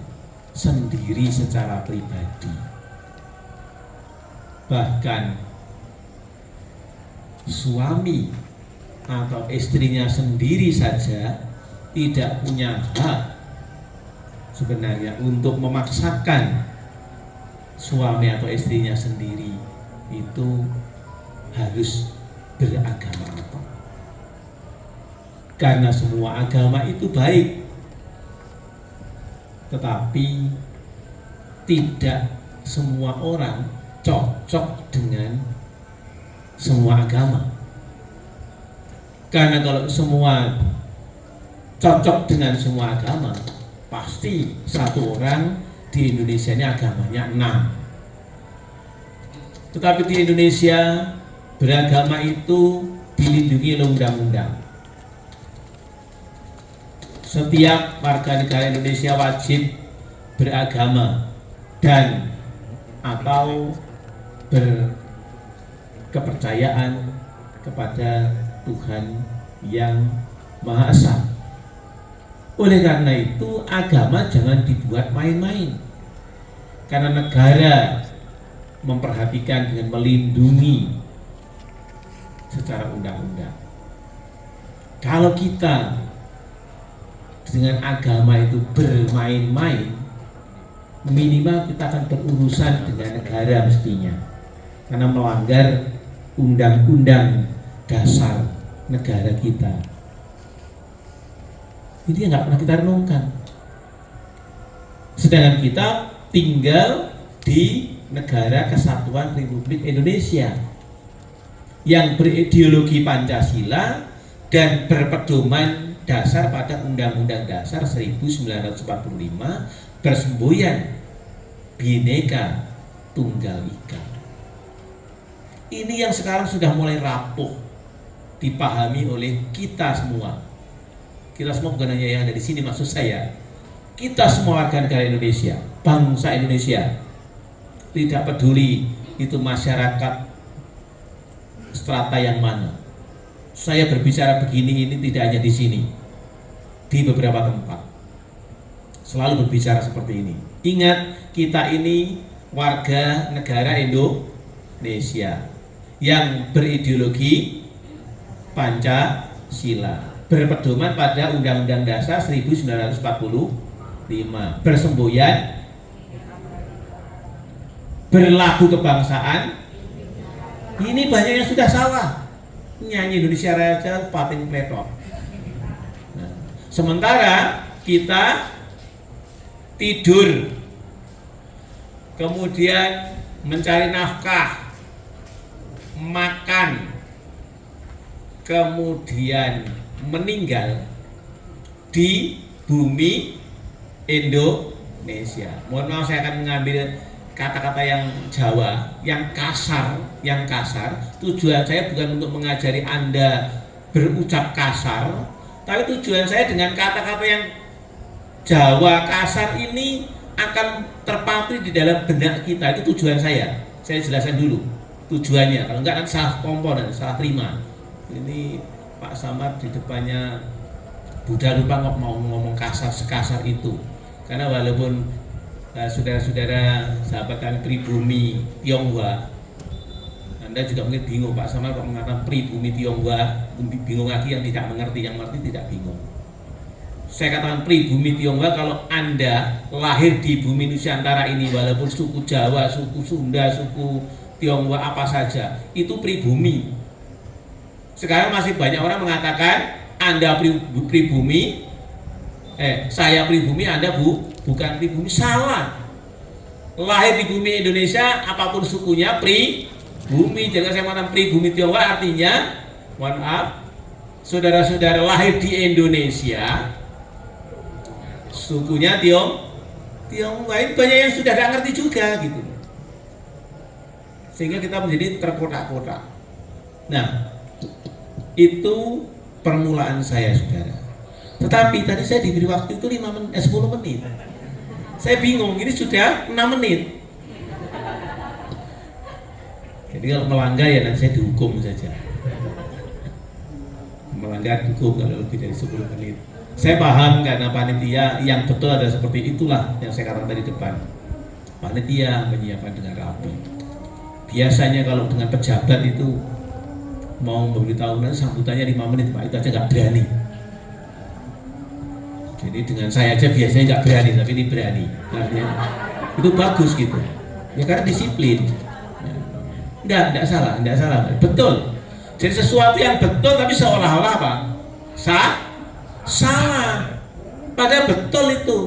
sendiri secara pribadi. Bahkan suami atau istrinya sendiri saja tidak punya hak sebenarnya untuk memaksakan suami atau istrinya sendiri itu harus beragama apa. Karena semua agama itu baik, tetapi tidak semua orang cocok dengan semua agama. Karena kalau semua cocok dengan semua agama, pasti satu orang di Indonesia ini agamanya 6. Tetapi di Indonesia beragama itu dilindungi oleh undang-undang. Setiap warga negara Indonesia wajib beragama dan atau berkepercayaan kepada Tuhan yang Maha Esa. Oleh karena itu agama jangan dibuat main-main. Karena negara memperhatikan dengan melindungi secara undang-undang. Kalau kita dengan agama itu bermain-main, minimal kita akan berurusan dengan negara mestinya, karena melanggar undang-undang dasar negara kita. Ini nggak pernah kita renungkan. Sedangkan kita tinggal di negara Kesatuan Republik Indonesia yang berideologi Pancasila dan berpedoman dasar pada Undang-Undang Dasar 1945 bersemboyan Bhinneka Tunggal Ika. Ini yang sekarang sudah mulai rapuh dipahami oleh kita semua. Kita semua bukan hanya yang ada di sini, maksud saya kita semua warga negara Indonesia, bangsa Indonesia, tidak peduli itu masyarakat strata yang mana. Saya berbicara begini ini tidak hanya di sini, di beberapa tempat selalu berbicara seperti ini. Ingat, kita ini warga negara Indonesia yang berideologi Pancasila, berpedoman pada Undang-Undang Dasar 1945, bersemboyan berlaku kebangsaan. Ini banyak yang sudah salah. nyanyi Indonesia Raya aja pating pletok. Nah, sementara kita tidur, kemudian mencari nafkah, makan, kemudian meninggal di bumi Indonesia. Mohon maaf, saya akan mengambil kata-kata yang Jawa, yang kasar. Tujuan saya bukan untuk mengajari Anda berucap kasar, tapi tujuan saya dengan kata-kata yang Jawa kasar ini akan terpatri di dalam benak kita. Itu tujuan saya. Saya jelaskan dulu tujuannya. Kalau enggak nanti salah kompon, nanti salah terima. Ini Pak Samad di depannya Buddha lupa mau ngomong kasar sekasar itu. Karena walaupun saudara-saudara sahabat kami pribumi Tionghoa, Anda juga mungkin bingung, Pak Samad kok mengatakan pribumi Tionghoa, bingung lagi yang tidak mengerti, yang mengerti tidak bingung. Saya katakan pribumi Tionghoa kalau Anda lahir di bumi Nusantara ini, walaupun suku Jawa, suku Sunda, suku Tionghoa apa saja, itu pribumi. Sekarang masih banyak orang mengatakan Anda pribumi, saya pribumi, Anda bukan pribumi. Salah. Lahir di bumi Indonesia, apapun sukunya pribumi. Jangan saya mengatakan pribumi Tionghoa, artinya mohon maaf, saudara-saudara lahir di Indonesia, sukunya Tionghoa. Ini banyak yang sudah tidak ngerti juga gitu. Sehingga kita menjadi terkotak-kotak. Nah, itu permulaan saya, saudara. Tetapi tadi saya diberi waktu itu 10 menit. Saya bingung, ini sudah 6 menit. Jadi kalau melanggar ya nanti saya dihukum saja. Melanggar dihukum kalau lebih dari 10 menit. Saya paham karena panitia yang betul adalah seperti itulah yang saya katakan tadi depan. Panitia menyiapkan dengan rapi. Biasanya kalau dengan pejabat itu mau memberitahu nanti sambutannya 5 menit, Pak, itu aja nggak berani. Jadi dengan saya aja biasanya nggak berani, tapi ini berani. Artinya itu bagus gitu. Ya karena disiplin. Enggak salah, betul. Jadi sesuatu yang betul tapi seolah-olah apa? Salah. Padahal betul itu.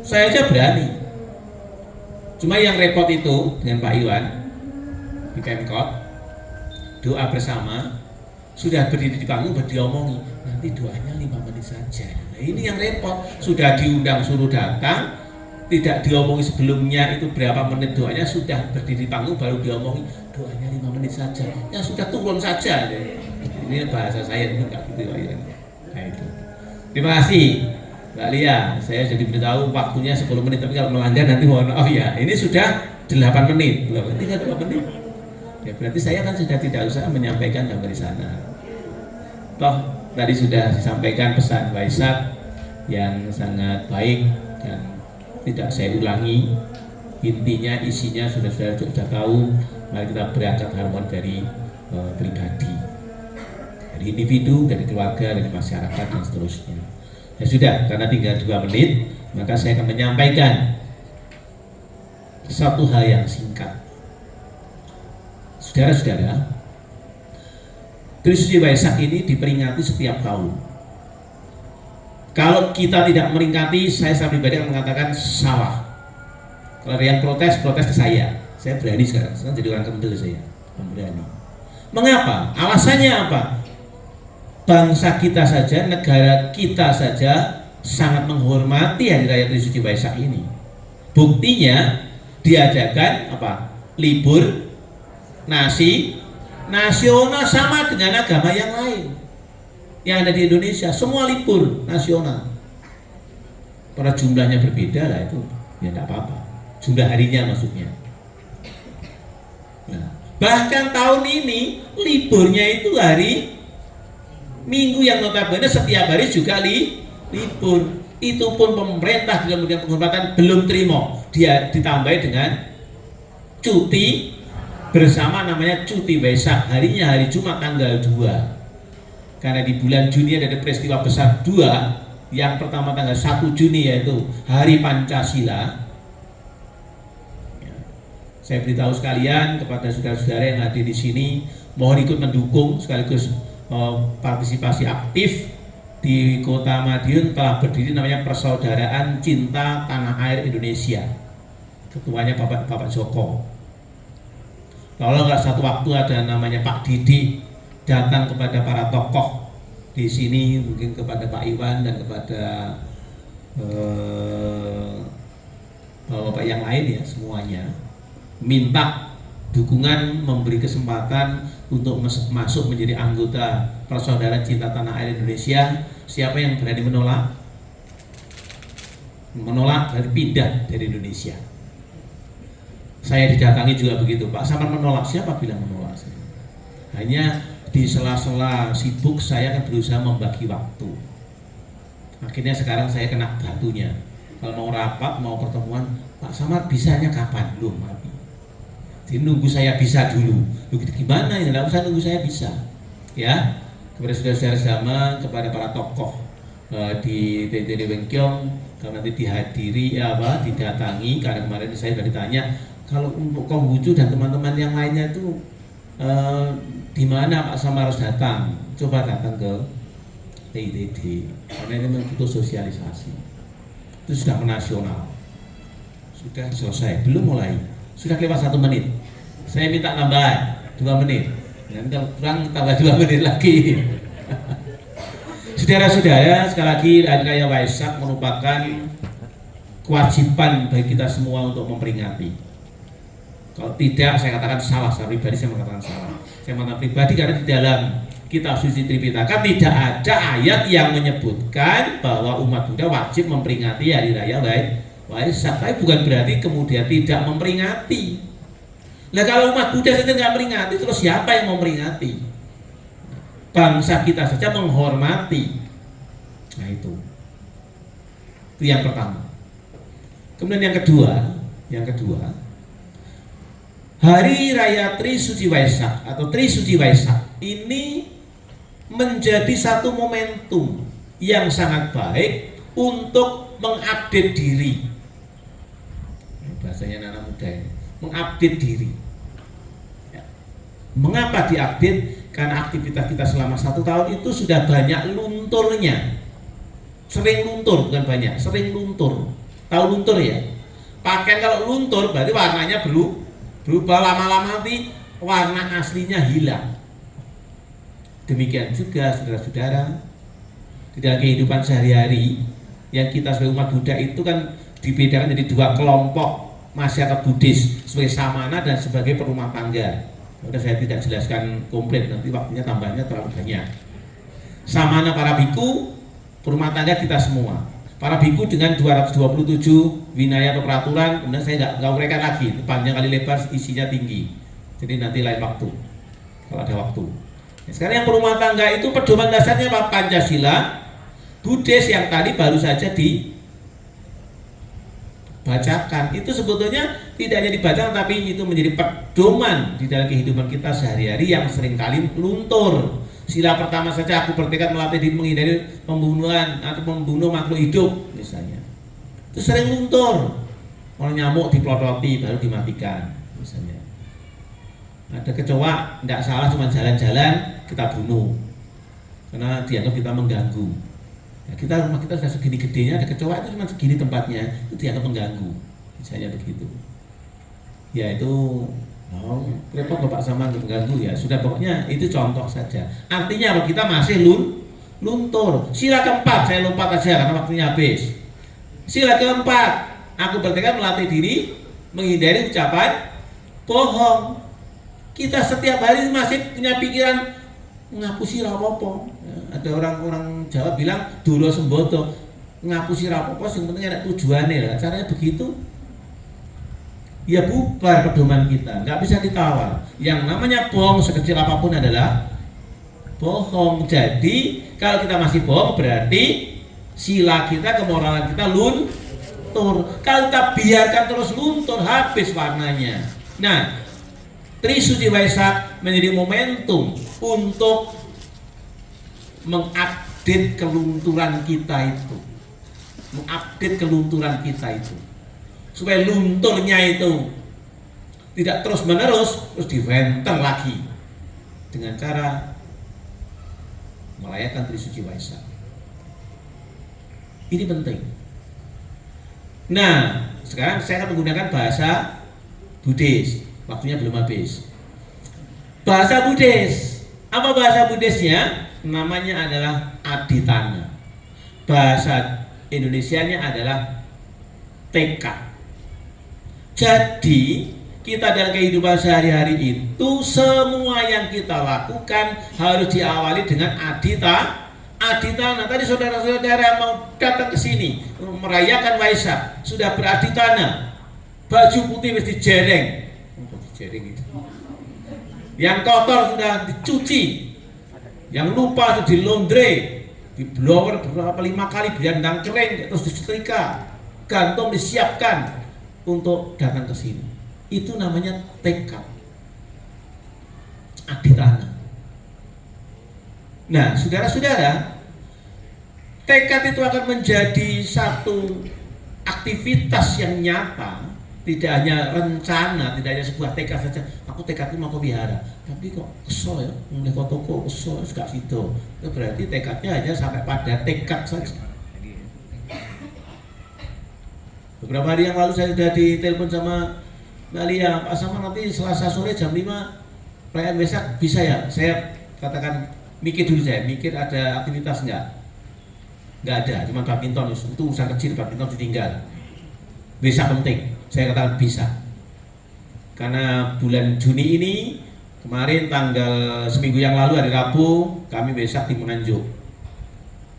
Saya aja berani. Cuma yang repot itu dengan Pak Iwan di Pemkot, doa bersama, sudah berdiri di panggung berdiomongi, nanti doanya 5 menit saja. Nah ini yang repot, sudah diundang suruh datang, tidak diomongi sebelumnya itu berapa menit doanya, sudah berdiri di panggung baru diomongi doanya 5 menit saja. Ya sudah turun saja. Ini bahasa saya itu enggak gitu Pak Iwan. Nah itu. Terima kasih Mbak Lia, saya jadi beritahu waktunya 10 menit, tapi kalau melanggar nanti mohon maaf ya. Ini sudah 8 menit, tinggal 2 menit. Ya berarti saya kan sudah tidak usah menyampaikan dari sana. Toh tadi sudah disampaikan pesan Waisak yang sangat baik dan tidak saya ulangi. Intinya, isinya sudah tahu. Mari kita berangkat harmoni dari pribadi, dari individu, dari keluarga, dari masyarakat dan seterusnya. Ya sudah, karena tinggal 2 menit, maka saya akan menyampaikan satu hal yang singkat. Saudara-saudara, Trisuci Waisak ini diperingati setiap tahun. Kalau kita tidak meringati, saya pribadi akan mengatakan salah. Kalau ada yang protes ke saya berani sekarang jadi orang kendel saya, berani. Mengapa? Alasannya apa? Bangsa kita saja, negara kita saja sangat menghormati Hari Raya Trisuci Waisak ini. Buktinya diadakan apa? Libur nasional sama dengan agama yang lain yang ada di Indonesia, semua libur nasional. Pada jumlahnya berbeda lah itu, ya tidak apa-apa. Jumlah harinya maksudnya. Nah, bahkan tahun ini liburnya itu hari Minggu yang notabene setiap hari juga libur. Itu pun pemerintah dalam memberikan penghormatan belum terima. Dia ditambah dengan cuti bersama, namanya cuti Waisak. Harinya hari Jumat tanggal 2. Karena di bulan Juni ada peristiwa besar 2. Yang pertama tanggal 1 Juni yaitu Hari Pancasila. Saya beritahu sekalian kepada saudara-saudara yang hadir di sini mohon ikut mendukung sekaligus partisipasi aktif. Di Kota Madiun telah berdiri namanya Persaudaraan Cinta Tanah Air Indonesia. Ketuanya Bapak Joko. Kalau nggak satu waktu ada namanya Pak Didi datang kepada para tokoh di sini, mungkin kepada Pak Iwan dan kepada bapak yang lain ya semuanya, minta dukungan, memberi kesempatan untuk masuk menjadi anggota Persaudaraan Cinta Tanah Air Indonesia. Siapa yang berani menolak? Menolak berarti pindah dari Indonesia. Saya didatangi juga begitu, Pak Samar menolak. Siapa bilang menolak? Hanya di sela-sela sibuk saya kan berusaha membagi waktu. Akhirnya sekarang saya kena batunya. Kalau mau rapat, mau pertemuan, Pak Samar bisanya kapan? Belum, mati. Jadi nunggu saya bisa dulu. Gimana ya? Nggak usah nunggu saya bisa. Ya, kepada saudara-saudara zaman, kepada para tokoh di TTD Wengkyong, kalau nanti dihadiri didatangi, karena kemarin saya sudah ditanya, kalau untuk Konghucu dan teman-teman yang lainnya itu di mana Pak Samar harus datang? Coba datang ke TTD, karena ini butuh sosialisasi. Itu sudah menasional, sudah selesai, belum mulai, sudah lewat 1 menit. Saya minta tambah 2 menit, nanti kurang tambah 2 menit lagi. Saudara-saudara, sekali lagi Hari Raya Waisak merupakan kewajiban bagi kita semua untuk memperingati. Kalau tidak, saya katakan salah. Saya pribadi saya mengatakan salah. Saya mengatakan pribadi karena di dalam Kitab Suci Tripitaka tidak ada ayat yang menyebutkan bahwa umat Buddha wajib memperingati Hari Raya Waisak. Tapi bukan berarti kemudian tidak memperingati. Nah, kalau umat Buddha saja tidak memperingati, terus siapa yang memperingati? Bangsa kita saja menghormati. Nah, itu yang pertama. Kemudian yang kedua, Hari Raya Trisuci Waisak atau Trisuci Waisak ini menjadi satu momentum yang sangat baik untuk mengupdate diri. Bahasanya anak muda ini, mengupdate diri. Ya. Mengapa diupdate? Karena aktivitas kita selama 1 tahun itu sudah banyak lunturnya. Sering luntur, bukan banyak, sering luntur. Tahu luntur ya? Pakaian kalau luntur berarti warnanya berubah, lama-lama nanti warna aslinya hilang. Demikian juga saudara-saudara, di dalam kehidupan sehari-hari yang kita sebagai umat Buddha itu kan dibedakan jadi 2 kelompok masyarakat Buddhis, sebagai samana dan sebagai perumah tangga. Udah saya tidak jelaskan komplit, nanti waktunya tambahnya terlalu banyak. Samana para biku, perumah tangga kita semua. Para biku dengan 227 winaya atau peraturan, kemudian saya nggak uraikan lagi, panjang kali lebar, isinya tinggi. Jadi nanti lain waktu, kalau ada waktu. Nah, sekarang yang perumah tangga itu pedoman dasarnya apa? Pancasila, Buddhis yang tadi baru saja dibacakan. Itu sebetulnya tidak hanya dibacakan, tapi itu menjadi pedoman di dalam kehidupan kita sehari-hari yang seringkali luntur. Sila pertama saja, aku bertekad melatih diri menghindari pembunuhan atau membunuh makhluk hidup misalnya. Itu sering luntur. Kalau nyamuk diplototi baru dimatikan misalnya. Ada kecoa, tidak salah, cuma jalan-jalan kita bunuh karena dianggap kita mengganggu. Ya, rumah kita sudah segini gedenya, ada kecoa itu cuma segini tempatnya, itu dianggap mengganggu misalnya begitu. Ya itu repot Bapak sama mengganggu ya. Sudah, pokoknya itu contoh saja. Artinya apa? Kita masih luntur. Sila keempat saya lompat aja karena waktunya habis. Sila keempat, aku bertekad melatih diri menghindari ucapan bohong. Kita setiap hari masih punya pikiran ngapusi rapopo. Ya, ada orang Jawa bilang duro sembodo, ngapusi rapopo yang penting ada tujuannya lah. Caranya begitu. Ya bubar pedoman kita, nggak bisa ditawar. Yang namanya bohong sekecil apapun adalah bohong. Jadi kalau kita masih bohong berarti sila kita, kemoralan kita luntur. Kalau kita biarkan terus luntur, habis warnanya. Nah, Trisuci Waisak menjadi momentum untuk mengupdate kelunturan kita itu, supaya lunturnya itu tidak terus menerus terus diventer lagi. dengan cara merayakan Trisuci Waisak. Ini penting. Nah, sekarang saya akan menggunakan bahasa Buddhis. Waktunya belum habis. Bahasa Buddhis. Apa bahasa Buddhisnya? Namanya adalah Aditana. Bahasa Indonesianya adalah tekad. Jadi kita dalam kehidupan sehari-hari itu semua yang kita lakukan harus diawali dengan aditana. Tadi saudara-saudara mau datang ke sini merayakan Waisak, sudah beraditana. Baju putih mesti dijereng. Dijereng itu. Yang kotor sudah dicuci. Yang lupa sudah dilondre, di blower berapa 5 kali biar ndang kering, terus disetrika, gantung disiapkan untuk datang ke sini. Itu namanya tekad, aditana. Nah, saudara-saudara, tekad itu akan menjadi satu aktivitas yang nyata, tidak hanya rencana, tidak hanya sebuah tekad saja. Aku tekadku mau ke wihara, tapi kok kesel ya, mulai ke toko kesel, gak situ. Itu berarti tekadnya hanya sampai pada tekad saja. Beberapa hari yang lalu saya sudah ditelepon sama Mbak Lia, Pak Sama nanti Selasa sore jam 5 perayaan Waisak bisa ya? Saya katakan mikir dulu, saya mikir ada aktivitas enggak ada, cuma badminton itu urusan kecil, badminton ditinggal. Waisak penting, saya katakan bisa. Karena bulan Juni ini kemarin tanggal seminggu yang lalu hari Rabu kami Waisak di Menanjuk.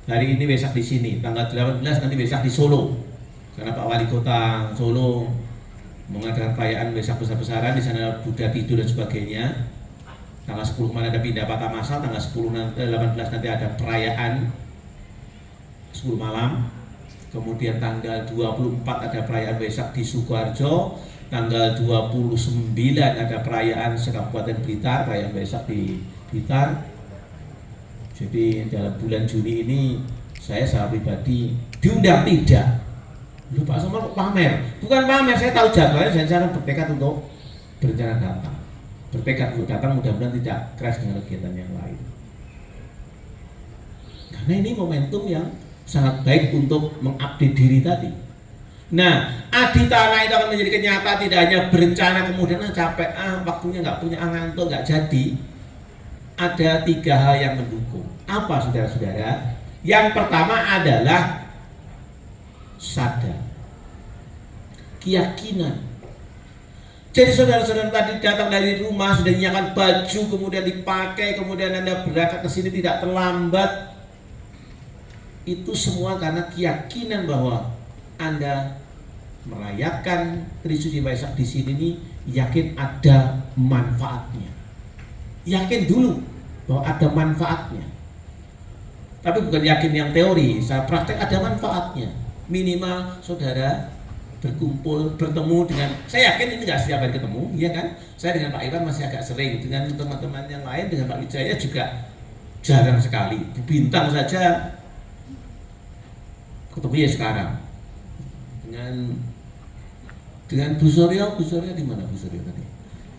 Hari ini Waisak di sini, tanggal 18 nanti Waisak di Solo. Karena Pak Wali Kota Solo mengadakan perayaan Waisak besar-besaran, di sana Buddha tidur dan sebagainya. Tanggal 10 kemarin ada pindah patah masal, tanggal 18 nanti ada perayaan 10 malam. Kemudian tanggal 24 ada perayaan Waisak di Sukoharjo, tanggal 29 ada perayaan se-Kabupaten Blitar, perayaan Waisak di Blitar. Jadi dalam bulan Juni ini saya secara pribadi diundang tidak. Lu Pak Somar pamer, bukan pamer, saya tahu jadwalnya dan saya bertekad untuk berencana datang. Bertekad untuk datang, mudah-mudahan tidak keras dengan kegiatan yang lain. Karena ini momentum yang sangat baik untuk mengupdate diri tadi. Nah, aditana itu akan menjadi kenyataan, tidak hanya berencana kemudian capek, waktunya nggak punya, ngantuk, nggak jadi. Ada 3 hal yang mendukung. Apa saudara-saudara? Yang pertama adalah sadar, keyakinan. Jadi saudara-saudara tadi datang dari rumah sudah menyiapkan baju, kemudian dipakai, kemudian Anda berangkat ke sini tidak terlambat. Itu semua karena keyakinan bahwa Anda merayakan Trisuci Waisak di sini nih, yakin ada manfaatnya. Yakin dulu bahwa ada manfaatnya. Tapi bukan yakin yang teori, secara praktek ada manfaatnya. Minimal saudara berkumpul, bertemu dengan, saya yakin ini nggak setiap hari ketemu, ya kan? Saya dengan Pak Iwan masih agak sering, dengan teman-teman yang lain, dengan Pak Wijaya juga jarang sekali. Bu Bintang saja ketemu ya sekarang. Dengan Bu Suryo di mana Bu Suryo tadi?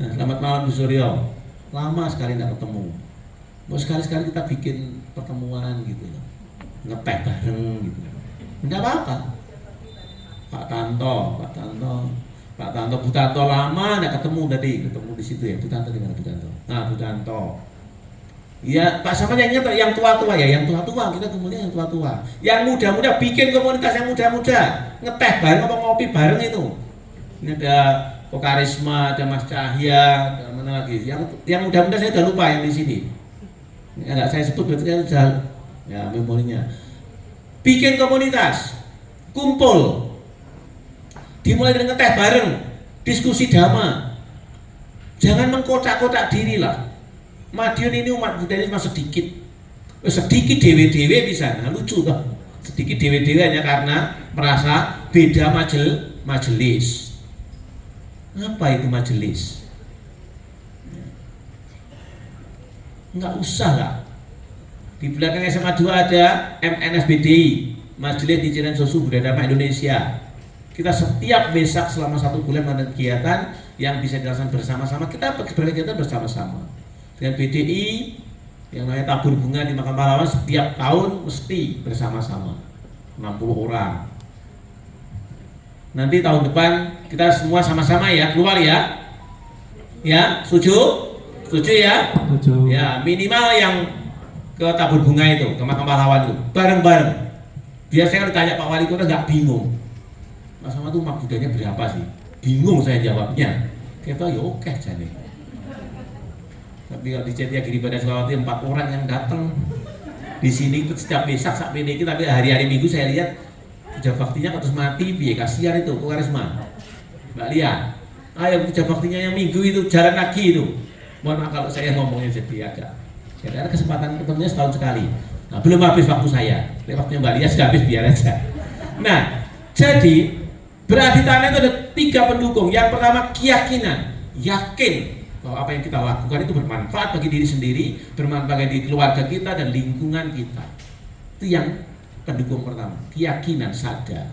Nah, selamat malam Bu Suryo. Lama sekali nggak ketemu. Mau sekali-sekali kita bikin pertemuan gitu loh, ngeteh bareng gitu. Enggak apa-apa. Pak Tanto, Bu Tanto lama nggak ketemu tadi, ketemu di situ ya. Bu Tanto di mana Bu Tanto? Nah, Bu Tanto. Ya, Pak Sama yang tua-tua ya, yang tua-tua kita kemudian yang tua-tua. Yang muda-muda bikin komunitas yang muda-muda, ngeteh bareng apa ngopi bareng itu. Ini ada Ko Karisma, ada Mas Cahya, ada mana lagi? Yang muda-muda saya udah lupa yang di sini. Enggak saya sebut berarti kan sudah ya memorinya. Bikin komunitas, kumpul, dimulai dengan ngeteh bareng, diskusi dhamma. Jangan mengkotak-kotak diri lah. Madiun ini umat Buddha ini cuma sedikit dewe-dewe bisa, nah lucu toh. Sedikit dewe-dewe hanya karena merasa beda majelis. Apa itu majelis? Enggak usah lah. Di belakang SMA 2 ada MNSBDI, Majelis Nichiren Sosu Buddha Dhamma Indonesia. Kita setiap Waisak selama 1 bulan mengadakan kegiatan yang bisa dilaksanakan bersama-sama. Kita berkegiatan bersama-sama. dengan BDI yang namanya tabur bunga di Makam Pahlawan setiap tahun mesti bersama-sama 60 orang. Nanti tahun depan kita semua sama-sama ya keluar ya. Ya, setuju? Setuju ya? Setuju. Ya, minimal yang ke tabur bunga itu, ke Makam Pahlawan itu bareng-bareng. Biasanya kalau ditanya Pak Wali Kota nggak bingung. Mas Sama tuh mak budanya berapa sih? Bingung saya jawabnya. Kita ya oke jadi. Tapi kalau di Jatiagiri pada Sulawesi 4 orang yang datang di sini itu setiap Wesak sampai ini, tapi hari-hari Minggu saya lihat puja baktinya terus mati, biar kasihan itu kok Karisma. Mbak Lia, ayo puja baktinya yang Minggu itu jalan lagi itu. Mohon maaf kalau saya ngomongnya jadi agak. Karena kesempatan ketemunya setahun sekali. Nah, belum habis waktu saya. Waktunya Mbak Lia sudah habis, biar aja. Nah, jadi berarti tanah itu ada 3 pendukung. Yang pertama keyakinan, yakin bahwa apa yang kita lakukan itu bermanfaat bagi diri sendiri, bermanfaat bagi keluarga kita dan lingkungan kita. Itu yang pendukung pertama, keyakinan, sadar.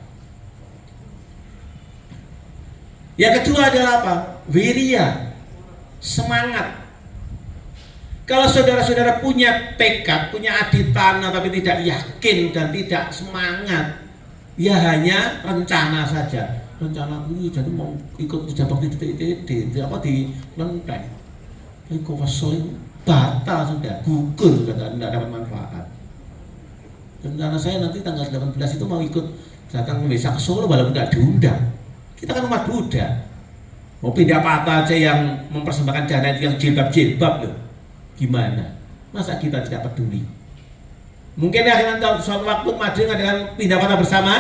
Yang kedua adalah apa? Wirya, semangat. Kalau saudara-saudara punya tekad, punya aditana tapi tidak yakin dan tidak semangat, ya hanya rencana saja. Rencana ini jadi mau ikut puja bakti di apa di Lenteng. Ini kok kesel, batal sudah, gugur sudah, tidak dapat manfaat. Rencana saya nanti tanggal 18 itu mau ikut datang Wesak ke Solo walaupun tidak diundang. Kita kan umat Buddha. Mau pindah patah aja yang mempersembahkan dana itu yang jilbab-jilbab loh. Gimana? Masa kita tidak peduli? Mungkin akhirnya suatu waktu maju dengan pindah patah bersama?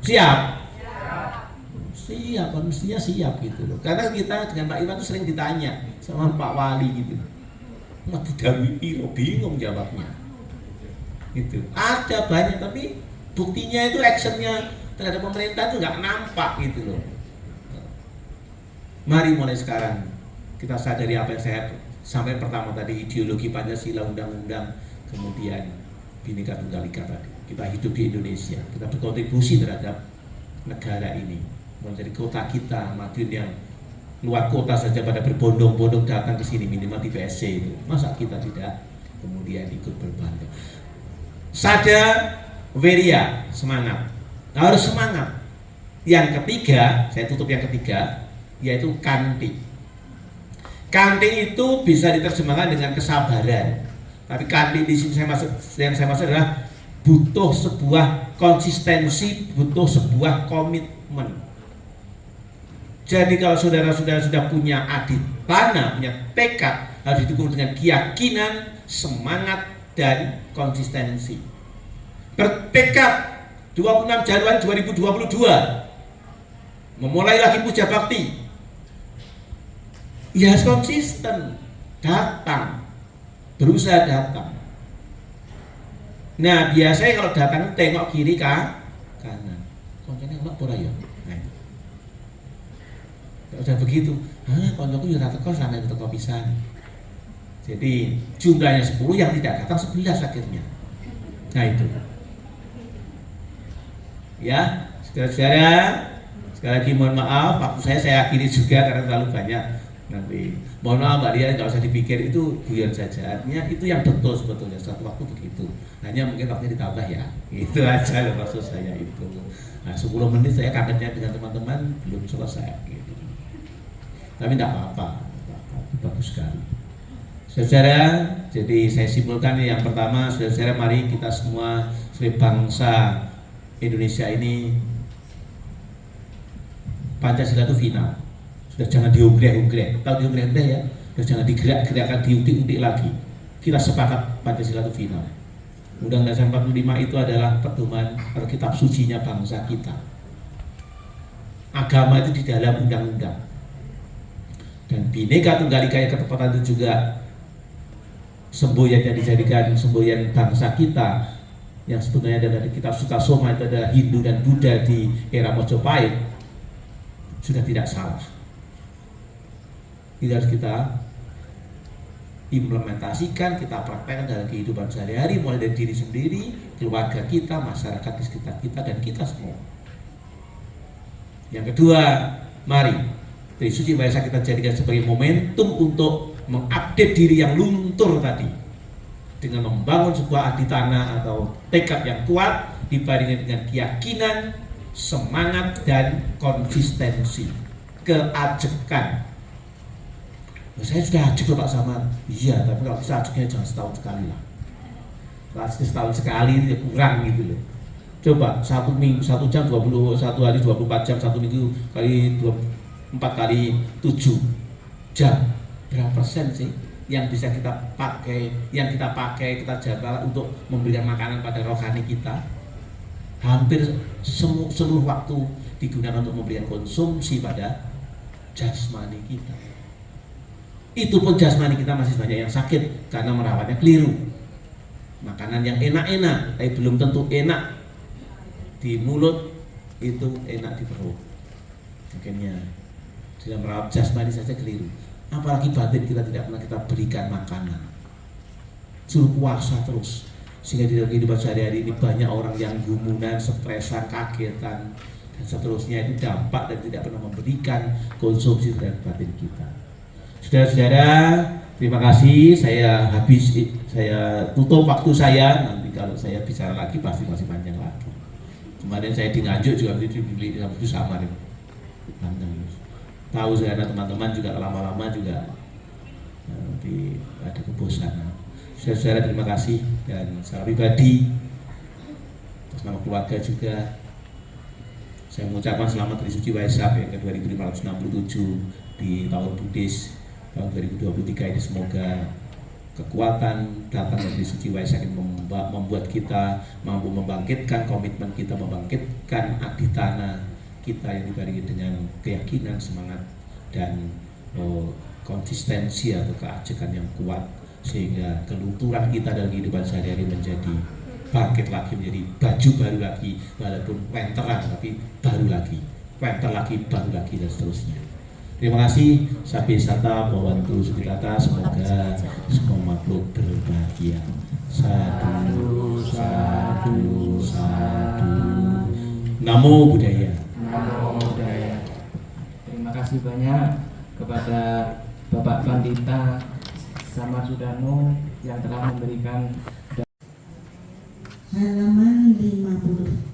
Siap? Siap, mestinya siap gitu loh. Karena kita dengan Pak Iwan itu sering ditanya sama Pak Wali gitu. Umat Buddha Wipiro, bingung jawabnya. Gitu. Ada banyak tapi buktinya itu actionnya terhadap pemerintah itu nggak nampak gitu loh. Mari mulai sekarang kita sadari apa yang saya sampai pertama tadi, ideologi Pancasila, undang-undang, kemudian Bhinneka Tunggal Ika tadi. Kita hidup di Indonesia, kita berkontribusi terhadap negara ini. Mulai dari kota kita, Madiun yang luar kota saja pada berbondong-bondong datang ke sini minimal di PSC itu. Masa kita tidak kemudian ikut berbangga? Sadar, wirya, semangat. Harus semangat. Yang ketiga, saya tutup yang ketiga, yaitu kanti. Kanti itu bisa diterjemahkan dengan kesabaran. Tapi kanti di sini yang saya maksud adalah butuh sebuah konsistensi, butuh sebuah komitmen. Jadi kalau saudara-saudara sudah punya adipana, punya tekad, harus didukung dengan keyakinan, semangat, dan konsistensi. Bertekad 26 Januari 2022 memulai lagi puja bakti. Ya harus konsisten, datang, berusaha datang. Nah biasanya kalau datang tengok kiri kanan. Koncone emak ora ya. Nah itu. Udah begitu, koncoku ya teko sampai teko pisan. Jadi jumlahnya 10, yang tidak datang 11 akhirnya. Nah itu. Ya, saudara-saudara, sekali lagi mohon maaf, waktu saya akhiri juga karena terlalu banyak. Nanti mohon maaf Mbak Lia, nggak usah dipikir, itu guyon saja. Artinya itu yang betul sebetulnya, suatu waktu begitu. Hanya mungkin waktunya ditambah ya. Itu aja loh maksud saya itu. Nah 10 menit saya kagetnya dengan teman-teman belum selesai gitu. Tapi tidak apa-apa, bagus sekali. Saudara, jadi saya simpulkan yang pertama, saudara, mari kita semua sebagai bangsa Indonesia ini, Pancasila itu final. Sudah jangan diunggah-unggah, tahu diunggah-unggah ya? Sudah jangan digerak-gerakkan, diutik-utik lagi. Kita sepakat Pancasila itu final. Undang-Undang Dasar 45 itu adalah pedoman atau kitab sucinya bangsa kita. Agama itu di dalam undang-undang. Dan Bhinneka Tunggal Ika yang ketepatan itu juga semboyan yang dijadikan semboyan bangsa kita, yang sebetulnya adalah di kitab Sutasoma, itu adalah Hindu dan Buddha di era Mojopahit, sudah tidak salah. Itu harus kita implementasikan, kita praktekkan dalam kehidupan sehari-hari, mulai dari diri sendiri, keluarga kita, masyarakat di sekitar kita, dan kita semua. Yang kedua, mari Trisuci Waisak kita jadikan sebagai momentum untuk mengupdate diri yang luntur tadi dengan membangun sebuah aditana atau tekad yang kuat dibandingkan dengan keyakinan, semangat, dan konsistensi, keajekan. Saya sudah ajek loh Pak Samar. Iya, tapi kalau bisa ajeknya jangan setahun sekali lah. Kalau setahun sekali ya kurang gitu loh. Coba 1 minggu, 1 jam 20, 1 hari 24 jam, 1 minggu kali 4 kali 7 jam. Berapa persen sih yang bisa kita pakai, kita jaga untuk memberikan makanan pada rohani kita? Hampir seluruh waktu digunakan untuk memberikan konsumsi pada jasmani kita. Itu pun jasmani kita masih banyak yang sakit karena merawatnya keliru. Makanan yang enak-enak, tapi belum tentu enak di mulut, itu enak di perut. Makanya dalam merawat jasmani saja keliru. Apalagi batin kita tidak pernah kita berikan makanan. Suruh puasa terus. Sehingga di dalam kehidupan sehari-hari ini banyak orang yang gumunan, stresan, kagetan, dan seterusnya. Itu dampak dan tidak pernah memberikan konsumsi terhadap batin kita. Saudara-saudara, terima kasih. Saya tutup waktu saya. Nanti kalau saya bicara lagi pasti masih panjang lagi. Kemarin saya di Nganjuk juga dibeli itu sama nih. Tahu saya, teman-teman juga lama-lama juga nanti ada kebosanan. Saudara-saudara, terima kasih, dan secara pribadi atas nama keluarga juga saya mengucapkan selamat Trisuci Waisak yang ke-2567 di tahun Buddhis tahun 2023 ini. Semoga kekuatan datang dari Trisuci Waisak ini membuat kita mampu membangkitkan komitmen kita, membangkitkan aditana kita yang dibarengi dengan keyakinan, semangat, dan konsistensi atau keajekan yang kuat, sehingga kelunturan kita dalam kehidupan sehari-hari menjadi bangkit lagi, menjadi baju baru lagi, walaupun wenteran tapi baru lagi, wenter lagi, baru lagi, dan seterusnya. Terima kasih. Sabi sata bawantu sukilata, semoga semua makhluk berbahagia. Sadu, sadu, sadu. Namo Buddhaya. Namo Buddhaya. Terima kasih banyak kepada Bapak Pandita Samar Sudano yang telah memberikan halaman 50.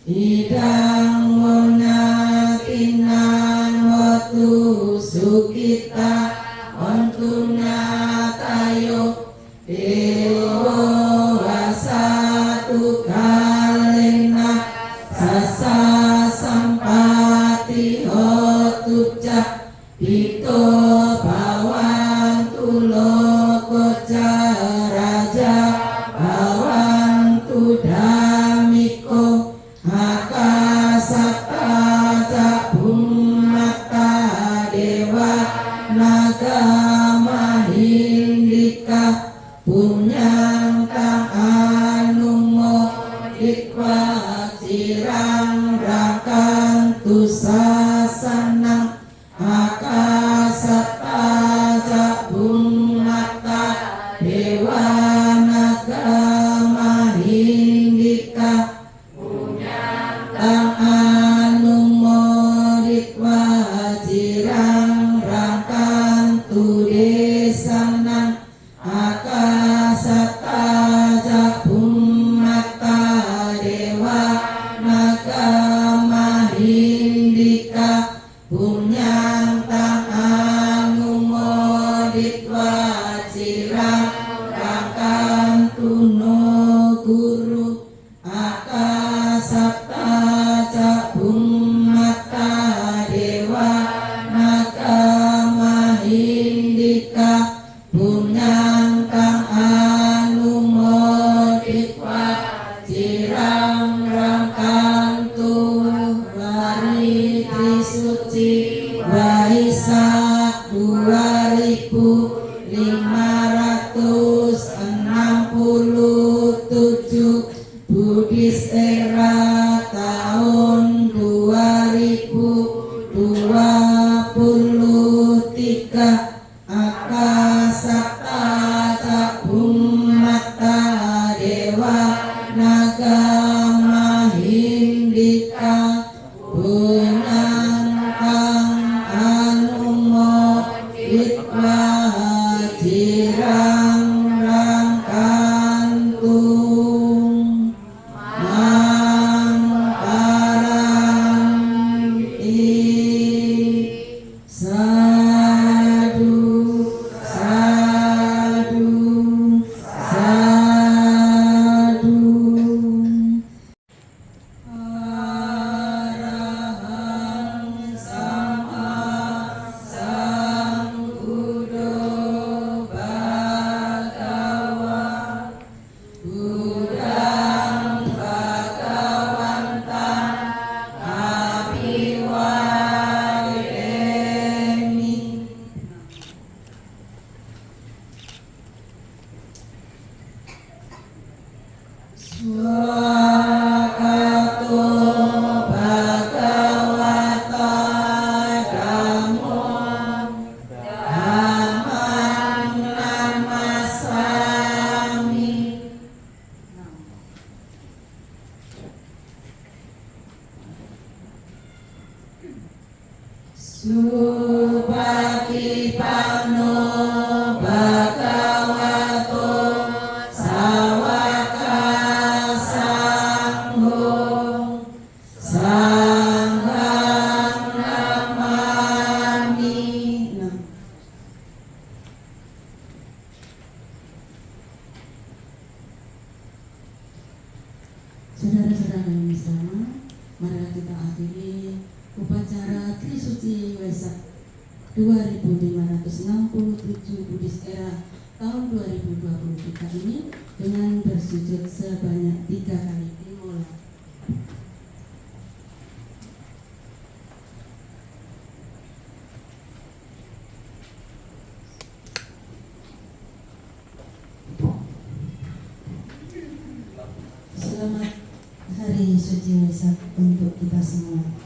Idang wona kinan watu sukit Dewa wasatu kalena sasa sampati hotuja pito bawan tulokoja raja bawan tudamiko akasata jabumata dewa naga mahindika punyang kang anumo dikwa cirang rakantu sasanang akasata jabumata dewa naga mahindika punyang kang anumo dikwa cirang rakantu desanang akasata jabumata dewa naga mahindika punyang tang anumo dikwa cirang rakantu no guru akasata jabumata dewa naga mahindika punyang kang anumo dikwa cirang rakantu hari trisuci Waisak 2567 Buddhis era tahun 2023 akasata jabumata dewa naga mahindika punyang kang anumo dikwa cirang rangkantu Sadu, sadu, sadu. Arahang sama sambuddho bhagawa Buddhang bhagawantan abiwademi. Swakato bhagavata dhammo dhammang namasami. Supatipanno bhagavato sawaka sangho sanghang namami. Saudara-saudara yang bersama, marilah kita akhiri upacara Trisuci Waisak 2567 Buddhis era tahun 2023 ini dengan bersujud sebanyak 3 kali. Dimulai. Selamat Hari Suci Waisak untuk kita semua.